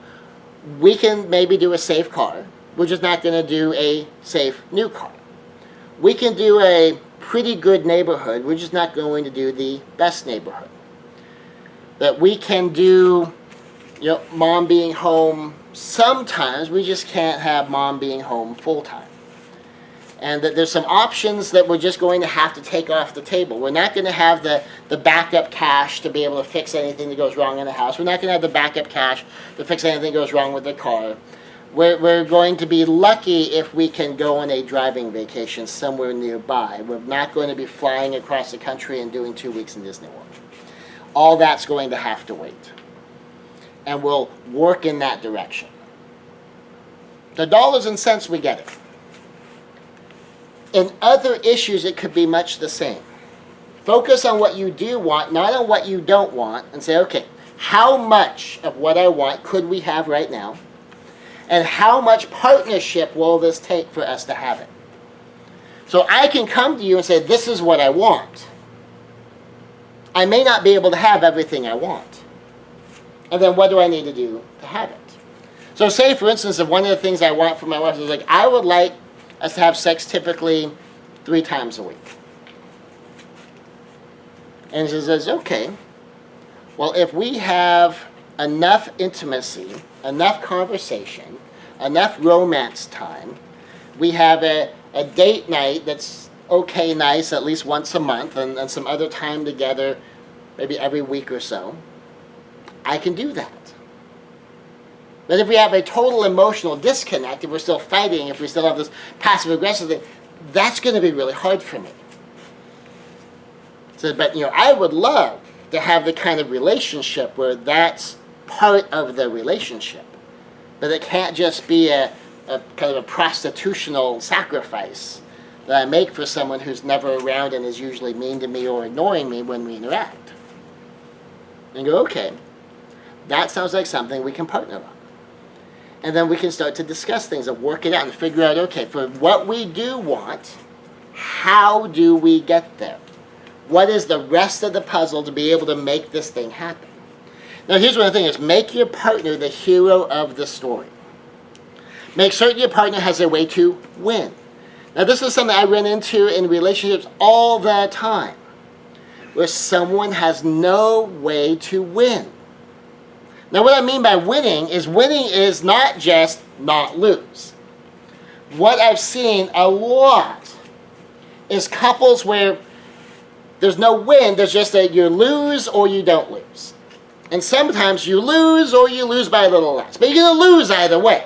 we can maybe do a safe car. We're just not going to do a safe new car. We can do a pretty good neighborhood. We're just not going to do the best neighborhood. That we can do, mom being home sometimes. We just can't have mom being home full time. And that there's some options that we're just going to have to take off the table. We're not going to have the backup cash to be able to fix anything that goes wrong in the house. We're not going to have the backup cash to fix anything that goes wrong with the car. We're going to be lucky if we can go on a driving vacation somewhere nearby. We're not going to be flying across the country and doing 2 weeks in Disney World. All that's going to have to wait. And we'll work in that direction. The dollars and cents, we get it. In other issues, it could be much the same. Focus on what you do want, not on what you don't want, and say, okay, how much of what I want could we have right now? And how much partnership will this take for us to have it? So I can come to you and say, this is what I want. I may not be able to have everything I want. And then what do I need to do to have it? So say, for instance, if one of the things I want for my wife is like, I would like us to have sex typically 3 times a week. And she says, okay, well, if we have enough intimacy, enough conversation, enough romance time. We have a date night that's okay, nice, at least once a month, and some other time together, maybe every week or so. I can do that. But if we have a total emotional disconnect, if we're still fighting, if we still have this passive-aggressive thing, that's going to be really hard for me. So, but, I would love to have the kind of relationship where that's part of the relationship. But it can't just be a kind of a prostitutional sacrifice that I make for someone who's never around and is usually mean to me or ignoring me when we interact. And go, okay, that sounds like something we can partner on. And then we can start to discuss things and work it out and figure out, okay, for what we do want, how do we get there? What is the rest of the puzzle to be able to make this thing happen? Now, here's one of the things: make your partner the hero of the story. Make certain your partner has a way to win. Now, this is something I run into in relationships all the time, where someone has no way to win. Now, what I mean by winning is not just not lose. What I've seen a lot is couples where there's no win, there's just that you lose or you don't lose. And sometimes you lose or you lose by a little less. But you're going to lose either way.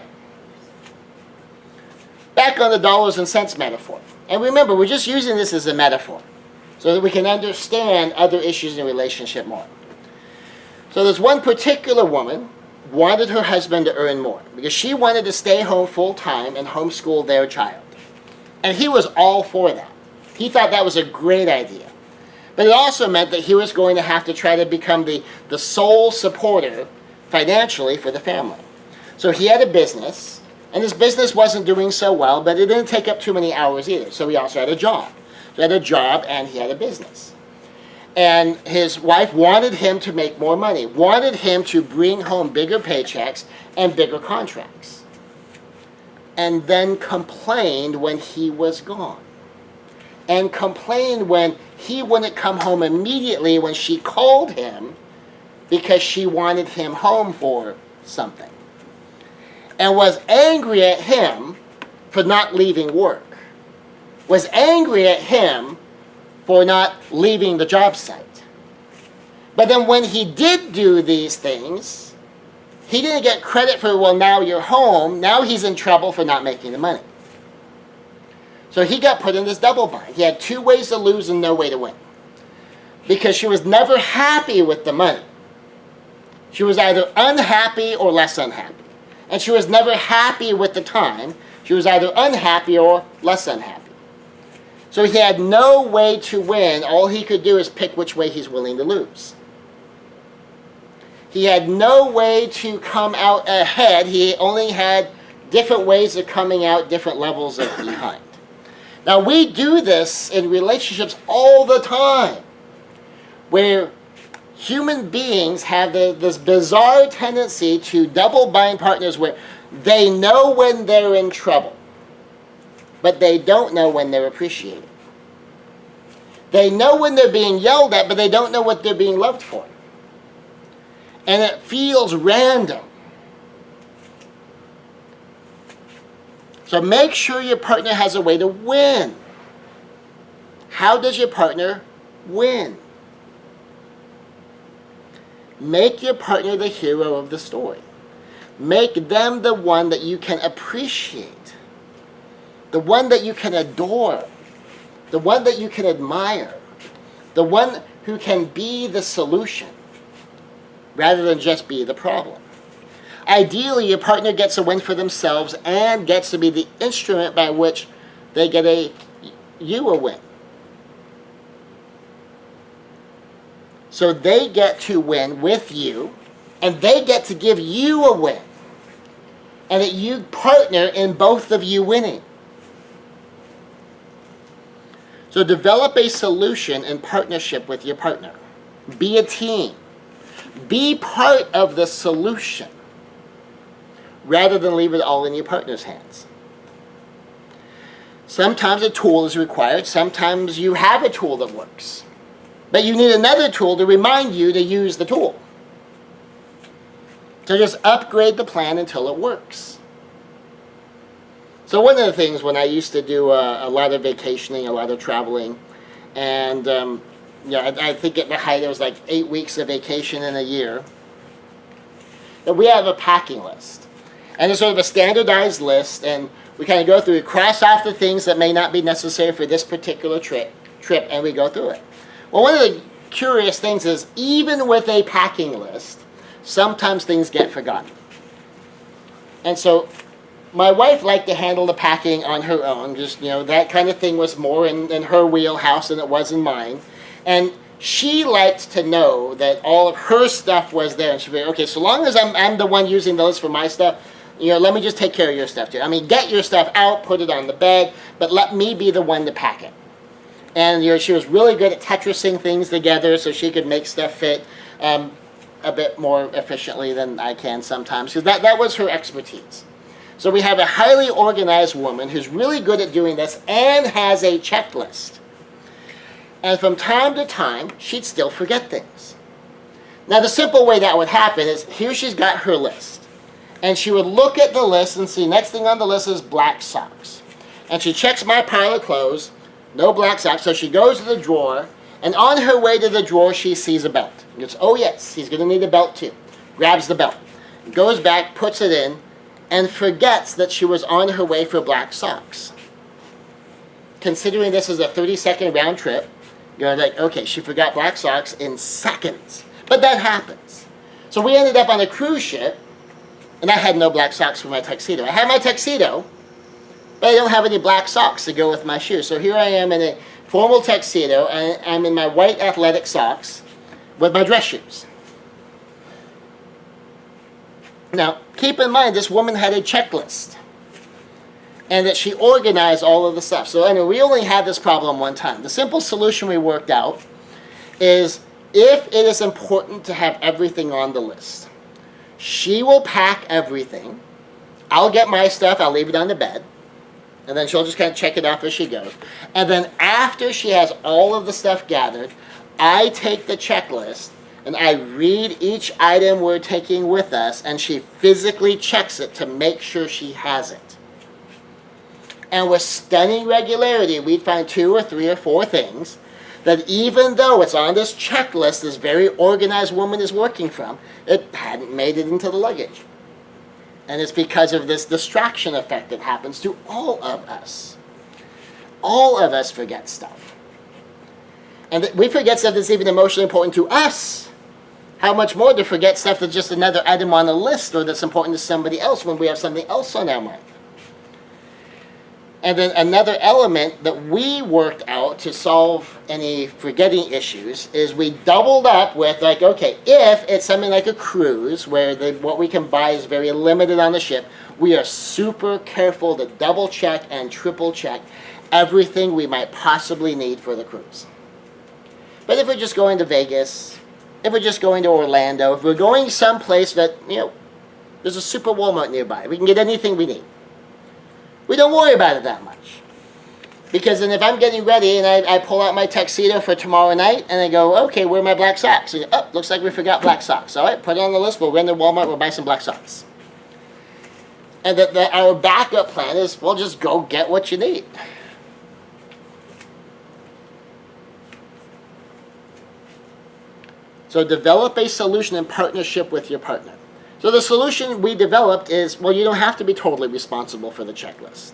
Back on the dollars and cents metaphor. And remember, we're just using this as a metaphor so that we can understand other issues in a relationship more. So there's one particular woman wanted her husband to earn more because she wanted to stay home full time and homeschool their child. And he was all for that. He thought that was a great idea. But it also meant that he was going to have to try to become the sole supporter financially for the family. So he had a business, and his business wasn't doing so well, but it didn't take up too many hours either. So he also had a job. So he had a job and he had a business. And his wife wanted him to make more money, wanted him to bring home bigger paychecks and bigger contracts. And then complained when he was gone. And complained when he wouldn't come home immediately when she called him because she wanted him home for something. And was angry at him for not leaving work. Was angry at him for not leaving the job site. But then when he did do these things, he didn't get credit for, well, now you're home. Now he's in trouble for not making the money. So he got put in this double bind. He had two ways to lose and no way to win. Because she was never happy with the money. She was either unhappy or less unhappy. And she was never happy with the time. She was either unhappy or less unhappy. So he had no way to win. All he could do is pick which way he's willing to lose. He had no way to come out ahead. He only had different ways of coming out, different levels of behind. Now, we do this in relationships all the time, where human beings have this bizarre tendency to double bind partners where they know when they're in trouble, but they don't know when they're appreciated. They know when they're being yelled at, but they don't know what they're being loved for. And it feels random. So make sure your partner has a way to win. How does your partner win? Make your partner the hero of the story. Make them the one that you can appreciate. The one that you can adore. The one that you can admire. The one who can be the solution rather than just be the problem. Ideally, your partner gets a win for themselves and gets to be the instrument by which they get you a win. So they get to win with you, and they get to give you a win. And that you partner in both of you winning. So develop a solution in partnership with your partner. Be a team. Be part of the solution, rather than leave it all in your partner's hands. Sometimes a tool is required. Sometimes you have a tool that works. But you need another tool to remind you to use the tool. So just upgrade the plan until it works. So one of the things when I used to do a lot of vacationing, a lot of traveling, and I think at the height it was like 8 weeks of vacation in a year, that we have a packing list. And it's sort of a standardized list, and we kind of go through, we cross off the things that may not be necessary for this particular trip, and we go through it. Well, one of the curious things is, even with a packing list, sometimes things get forgotten. And so my wife liked to handle the packing on her own. Just, that kind of thing was more in her wheelhouse than it was in mine. And she liked to know that all of her stuff was there. And she'd be, okay, so long as I'm the one using the list for my stuff, let me just take care of your stuff too. I mean, get your stuff out, put it on the bed, but let me be the one to pack it. And she was really good at Tetrising things together so she could make stuff fit a bit more efficiently than I can sometimes, because that was her expertise. So we have a highly organized woman who's really good at doing this and has a checklist. And from time to time, she'd still forget things. Now, the simple way that would happen is, here she's got her list. And she would look at the list and see, next thing on the list is black socks. And she checks my pile of clothes, no black socks, so she goes to the drawer, and on her way to the drawer, she sees a belt. And goes, oh yes, he's going to need a belt too. Grabs the belt, goes back, puts it in, and forgets that she was on her way for black socks. Considering this is a 30-second round trip, you're like, okay, she forgot black socks in seconds. But that happens. So we ended up on a cruise ship, and I had no black socks for my tuxedo. I had my tuxedo, but I don't have any black socks to go with my shoes. So here I am in a formal tuxedo, and I'm in my white athletic socks with my dress shoes. Now, keep in mind, this woman had a checklist, and that she organized all of the stuff. So anyway, we only had this problem one time. The simple solution we worked out is, if it is important to have everything on the list, she will pack everything. I'll get my stuff, I'll leave it on the bed, and then she'll just kind of check it off as she goes. And then after she has all of the stuff gathered, I take the checklist and I read each item we're taking with us, and she physically checks it to make sure she has it. And with stunning regularity, we'd find 2 or 3 or 4 things that, even though it's on this checklist this very organized woman is working from, it hadn't made it into the luggage. And it's because of this distraction effect that happens to all of us. All of us forget stuff. And we forget stuff that's even emotionally important to us. How much more to forget stuff that's just another item on a list, or that's important to somebody else when we have something else on our mind. And then another element that we worked out to solve any forgetting issues is we doubled up with, like, okay, if it's something like a cruise where what we can buy is very limited on the ship, we are super careful to double check and triple check everything we might possibly need for the cruise. But if we're just going to Vegas, if we're just going to Orlando, if we're going someplace that, there's a super Walmart nearby, we can get anything we need, we don't worry about it that much. Because then if I'm getting ready and I pull out my tuxedo for tomorrow night and I go, okay, where are my black socks? And, oh, looks like we forgot black socks. All right, put it on the list. We'll run to Walmart. We'll buy some black socks. And our backup plan is, well, just go get what you need. So develop a solution in partnership with your partner. So the solution we developed is, well, you don't have to be totally responsible for the checklist.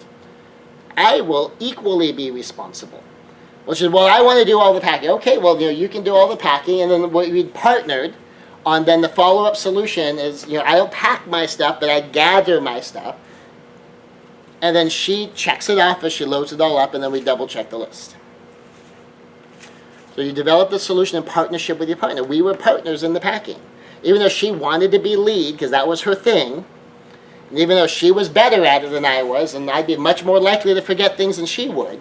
I will equally be responsible. Which is, well, I want to do all the packing. Okay, well, you can do all the packing, and then we partnered on then the follow-up solution is, I don't pack my stuff, but I gather my stuff. And then she checks it off as she loads it all up, and then we double-check the list. So you develop the solution in partnership with your partner. We were partners in the packing. Even though she wanted to be lead, because that was her thing, and even though she was better at it than I was, and I'd be much more likely to forget things than she would,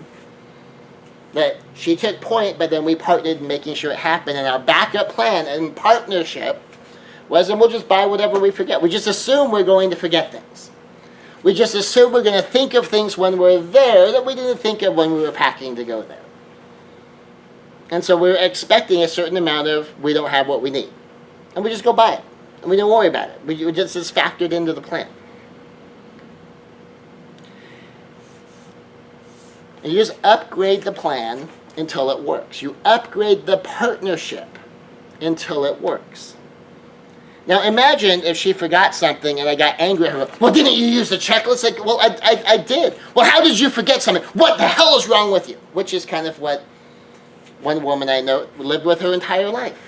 that she took point, but then we partnered in making sure it happened. And our backup plan in partnership was, and we'll just buy whatever we forget. We just assume we're going to forget things. We just assume we're going to think of things when we're there that we didn't think of when we were packing to go there. And so we're expecting a certain amount of, we don't have what we need. And we just go buy it. And we don't worry about it. We just, it's factored into the plan. And you just upgrade the plan until it works. You upgrade the partnership until it works. Now imagine if she forgot something and I got angry at her. Well, didn't you use the checklist? Like, well, I did. Well, how did you forget something? What the hell is wrong with you? Which is kind of what one woman I know lived with her entire life.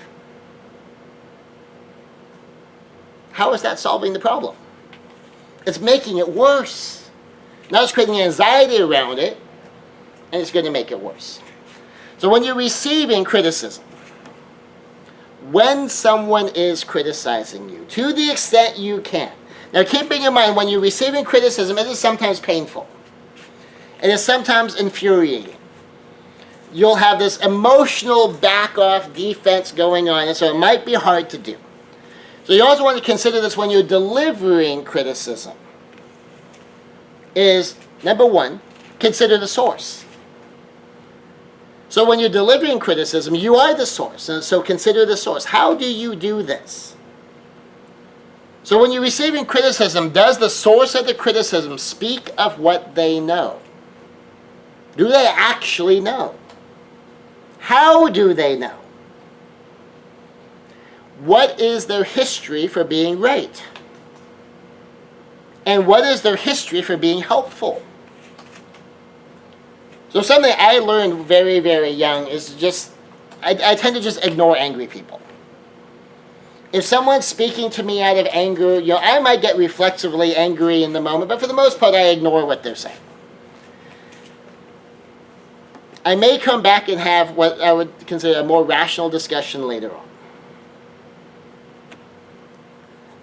How is that solving the problem? It's making it worse. Now it's creating anxiety around it, and it's going to make it worse. So when you're receiving criticism, when someone is criticizing you, to the extent you can. Now keeping in mind, when you're receiving criticism, it is sometimes painful. It is sometimes infuriating. You'll have this emotional back-off defense going on, and so it might be hard to do. So you also want to consider this when you're delivering criticism. Is, number one, consider the source. So when you're delivering criticism, you are the source, and so consider the source. How do you do this? So when you're receiving criticism, does the source of the criticism speak of what they know? Do they actually know? How do they know? What is their history for being right? And what is their history for being helpful? So something I learned very, very young is just, I tend to just ignore angry people. If someone's speaking to me out of anger, I might get reflexively angry in the moment, but for the most part, I ignore what they're saying. I may come back and have what I would consider a more rational discussion later on.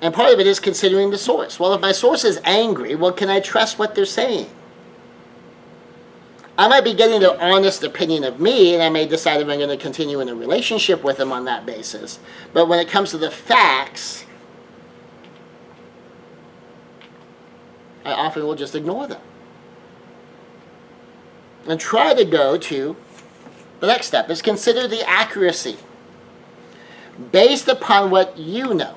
And part of it is considering the source. Well, if my source is angry, well, can I trust what they're saying? I might be getting their honest opinion of me, and I may decide if I'm going to continue in a relationship with them on that basis. But when it comes to the facts, I often will just ignore them. And try to go to the next step, is consider the accuracy. Based upon what you know,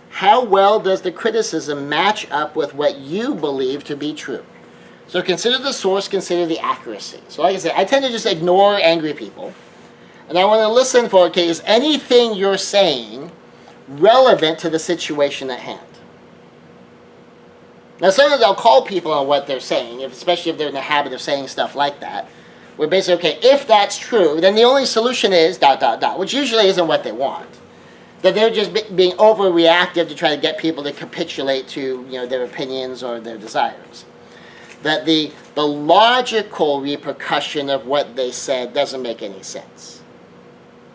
how well does the criticism match up with what you believe to be true? So consider the source, consider the accuracy. So like I said, I tend to just ignore angry people. And I want to listen for, okay, is anything you're saying relevant to the situation at hand? Now sometimes I'll call people on what they're saying, especially if they're in the habit of saying stuff like that. We're basically, okay, if that's true, then the only solution is ... which usually isn't what they want. That they're just being overreactive to try to get people to capitulate to their opinions or their desires. That the logical repercussion of what they said doesn't make any sense.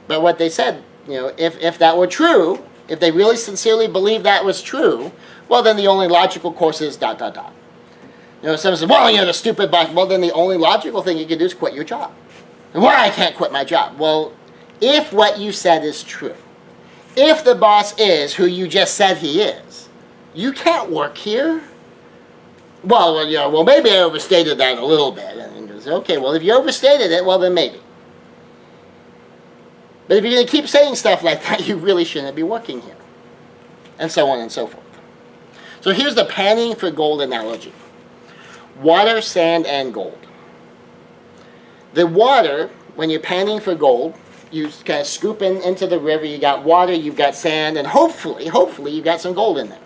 But what they said, if that were true, if they really sincerely believed that was true, well, then the only logical course is ... Someone says, well, the stupid boss. Well, then the only logical thing you can do is quit your job. And why I can't quit my job? Well, if what you said is true, if the boss is who you just said he is, you can't work here. Well, maybe I overstated that a little bit. And goes, okay, well, if you overstated it, well, then maybe. But if you're going to keep saying stuff like that, you really shouldn't be working here. And so on and so forth. So here's the panning for gold analogy. Water, sand, and gold. The water, when you're panning for gold, you kind of scoop into the river, you got water, you've got sand, and hopefully you've got some gold in there.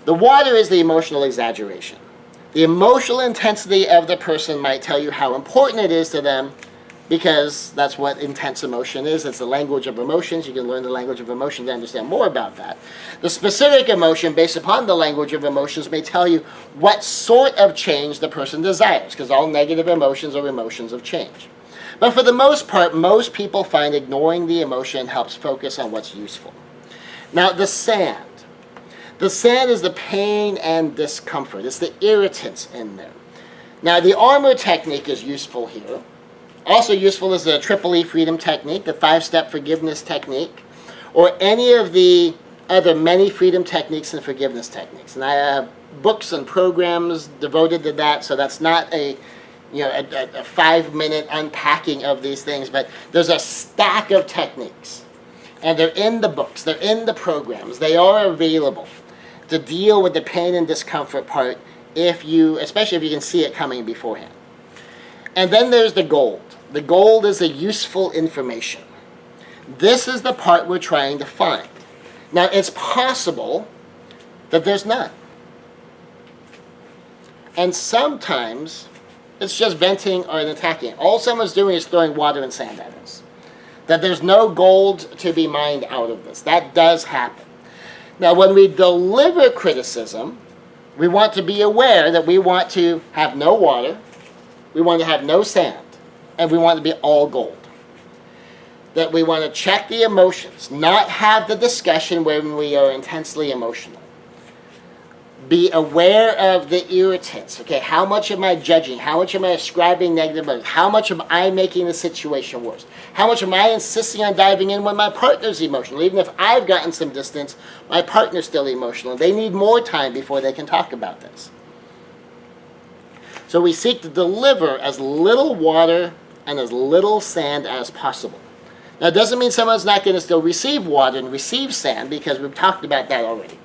The water is the emotional exaggeration. The emotional intensity of the person might tell you how important it is to them, because that's what intense emotion is. It's the language of emotions. You can learn the language of emotion to understand more about that. The specific emotion, based upon the language of emotions, may tell you what sort of change the person desires, because all negative emotions are emotions of change. But for the most part, most people find ignoring the emotion helps focus on what's useful. Now, the sand. The sand is the pain and discomfort. It's the irritants in there. Now, the armor technique is useful here. Also useful is the Triple E Freedom Technique, the 5-step forgiveness technique, or any of the other many freedom techniques and forgiveness techniques. And I have books and programs devoted to that, so that's not a 5-minute unpacking of these things, but there's a stack of techniques. And they're in the books, they're in the programs, they are available to deal with the pain and discomfort part especially if you can see it coming beforehand. And then there's the gold. The gold is the useful information. This is the part we're trying to find. Now, it's possible that there's none. And sometimes it's just venting or attacking. All someone's doing is throwing water and sand at us. That there's no gold to be mined out of this. That does happen. Now, when we deliver criticism, we want to be aware that we want to have no water, we want to have no sand, and we want to be all gold. That we want to check the emotions, not have the discussion when we are intensely emotional. Be aware of the irritants. Okay, how much am I judging? How much am I ascribing negative emotions? How much am I making the situation worse? How much am I insisting on diving in when my partner's emotional? Even if I've gotten some distance, my partner's still emotional. They need more time before they can talk about this. So we seek to deliver as little water and as little sand as possible. Now, it doesn't mean someone's not going to still receive water and receive sand, because we've talked about that already.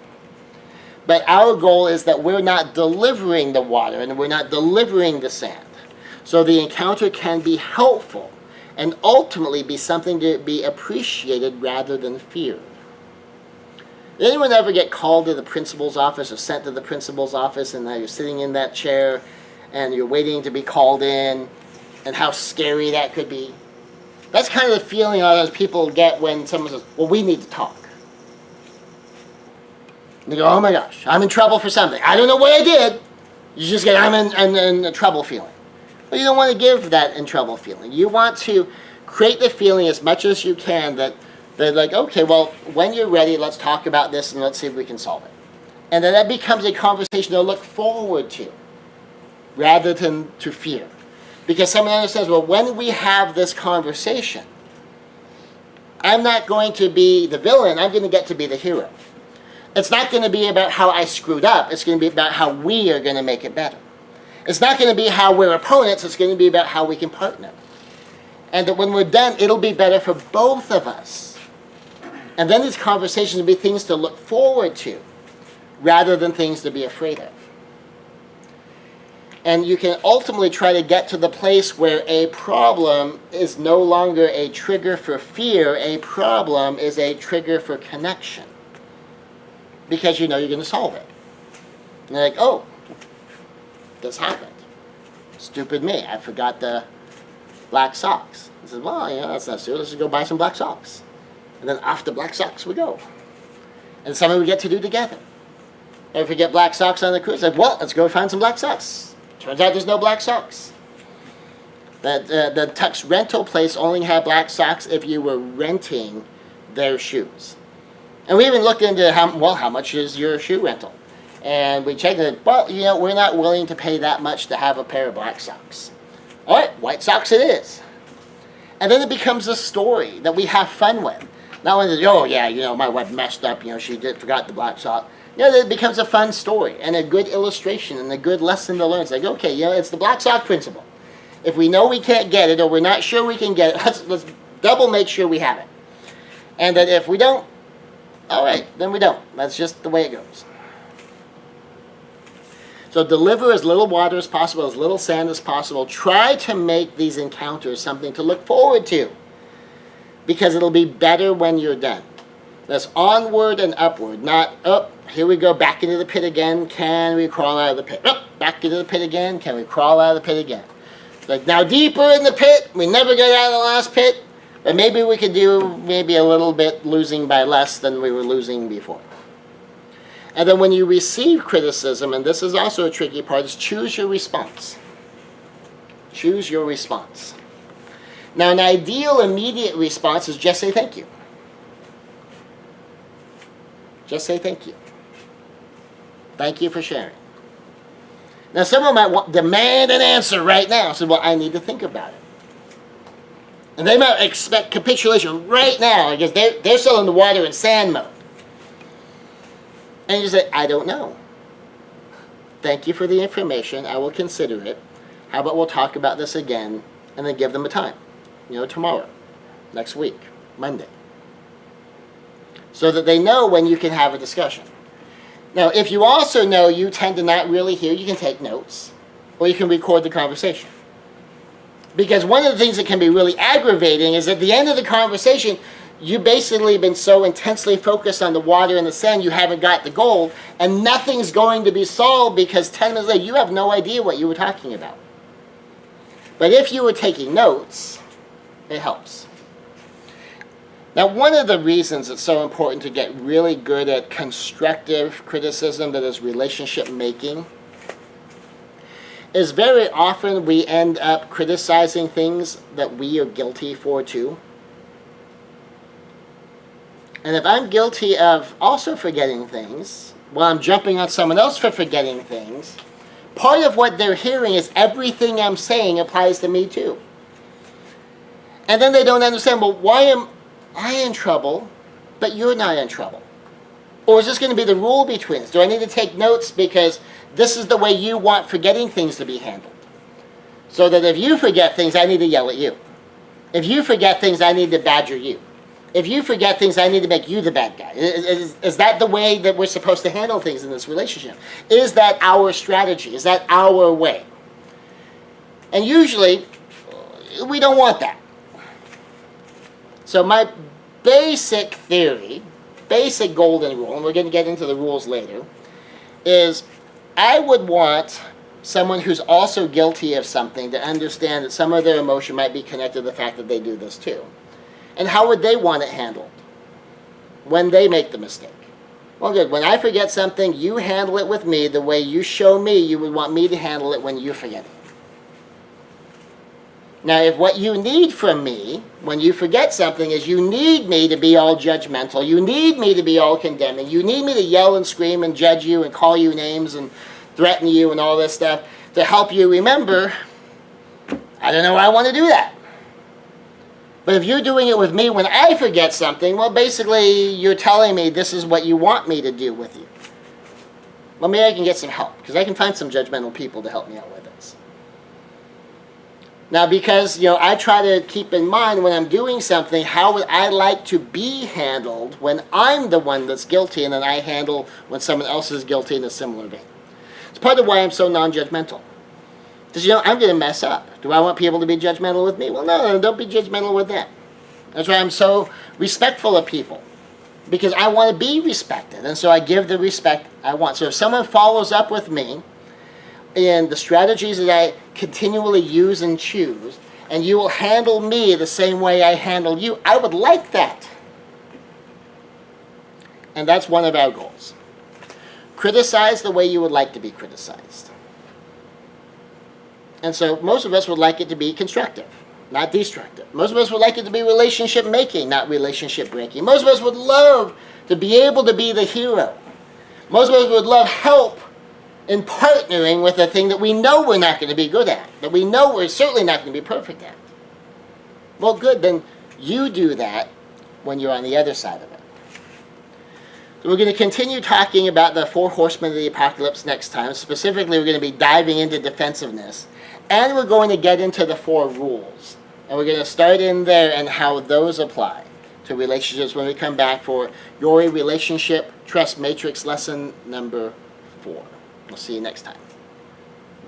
But our goal is that we're not delivering the water and we're not delivering the sand. So the encounter can be helpful and ultimately be something to be appreciated rather than feared. Did anyone ever get called to the principal's office or sent to the principal's office, and now you're sitting in that chair and you're waiting to be called in, and how scary that could be? That's kind of the feeling a lot of people get when someone says, well, we need to talk. And they go, oh my gosh, I'm in trouble for something. I don't know what I did. You just get, I'm in a trouble feeling. Well, you don't want to give that in trouble feeling. You want to create the feeling as much as you can that they're like, okay, well, when you're ready, let's talk about this and let's see if we can solve it. And then that becomes a conversation to look forward to rather than to fear. Because someone understands, well, when we have this conversation, I'm not going to be the villain, I'm going to get to be the hero. It's not going to be about how I screwed up. It's going to be about how we are going to make it better. It's not going to be how we're opponents. It's going to be about how we can partner. And that when we're done, it'll be better for both of us. And then these conversations will be things to look forward to rather than things to be afraid of. And you can ultimately try to get to the place where a problem is no longer a trigger for fear. A problem is a trigger for connection. Because you know you're going to solve it. And you're like, oh, this happened. Stupid me. I forgot the black socks. I said, well, that's not true. Let's just go buy some black socks. And then off the black socks we go. And something we get to do together. And if we get black socks on the cruise, like, well, let's go find some black socks. Turns out there's no black socks. The Tux rental place only had black socks if you were renting their shoes. And we even looked into how much is your shoe rental? And we checked it. Well, we're not willing to pay that much to have a pair of black socks. All right, white socks it is. And then it becomes a story that we have fun with. Not only, oh yeah, my wife messed up, she forgot the black sock. It becomes a fun story and a good illustration and a good lesson to learn. It's like, okay, it's the black sock principle. If we know we can't get it or we're not sure we can get it, let's double make sure we have it. And that if we don't, all right, then we don't. That's just the way it goes. So deliver as little water as possible, as little sand as possible. Try to make these encounters something to look forward to, because it'll be better when you're done. That's onward and upward, not up. Here we go, back into the pit again. Can we crawl out of the pit? Up, back into the pit again. Can we crawl out of the pit again? It's like, now deeper in the pit. We never get out of the last pit. But maybe we could do a little bit losing by less than we were losing before. And then when you receive criticism, and this is also a tricky part, is choose your response. Choose your response. Now, an ideal immediate response is just say thank you. Just say thank you. Thank you for sharing. Now, someone might demand an answer right now. So, well, I need to think about it. And they might expect capitulation right now because they're still in the water and sand mode. And you say, I don't know. Thank you for the information. I will consider it. How about we'll talk about this again and then give them a time. Tomorrow, next week, Monday. So that they know when you can have a discussion. Now, if you also know you tend to not really hear, you can take notes, or you can record the conversation. Because one of the things that can be really aggravating is at the end of the conversation, you basically been so intensely focused on the water and the sand, you haven't got the gold, and nothing's going to be solved because 10 minutes later, you have no idea what you were talking about. But if you were taking notes, it helps. Now, one of the reasons it's so important to get really good at constructive criticism, that is relationship making, is very often we end up criticizing things that we are guilty for too. And if I'm guilty of also forgetting things, while I'm jumping on someone else for forgetting things, part of what they're hearing is everything I'm saying applies to me too. And then they don't understand, well, why am I in trouble, but you're not in trouble? Or is this going to be the rule between us? Do I need to take notes because this is the way you want forgetting things to be handled? So that if you forget things, I need to yell at you. If you forget things, I need to badger you. If you forget things, I need to make you the bad guy. Is that the way that we're supposed to handle things in this relationship? Is that our strategy? Is that our way? And usually, we don't want that. So my basic theory, basic golden rule, and we're going to get into the rules later, is I would want someone who's also guilty of something to understand that some of their emotion might be connected to the fact that they do this too. And how would they want it handled when they make the mistake? Well, good. When I forget something, you handle it with me the way you show me you would want me to handle it when you forget it. Now, if what you need from me when you forget something is you need me to be all judgmental, you need me to be all condemning, you need me to yell and scream and judge you and call you names and threaten you and all this stuff to help you remember, I don't know why I want to do that. But if you're doing it with me when I forget something, well, basically you're telling me this is what you want me to do with you. Well, maybe I can get some help, because I can find some judgmental people to help me out with this. Now, because, I try to keep in mind when I'm doing something, how would I like to be handled when I'm the one that's guilty, and then I handle when someone else is guilty in a similar vein. It's part of why I'm so non-judgmental. Because, I'm going to mess up. Do I want people to be judgmental with me? Well, no, don't be judgmental with them. That's why I'm so respectful of people. Because I want to be respected. And so I give the respect I want. So if someone follows up with me in the strategies that I continually use and choose, and you will handle me the same way I handle you, I would like that. And that's one of our goals. Criticize the way you would like to be criticized. And so most of us would like it to be constructive, not destructive. Most of us would like it to be relationship making, not relationship breaking. Most of us would love to be able to be the hero. Most of us would love help in partnering with a thing that we know we're not going to be good at, that we know we're certainly not going to be perfect at. Well, good, then you do that when you're on the other side of it. So we're going to continue talking about the 4 horsemen of the apocalypse next time. Specifically, we're going to be diving into defensiveness. And we're going to get into the 4 rules. And we're going to start in there and how those apply to relationships when we come back for Yori Relationship Trust Matrix lesson number 4. We'll see you next time.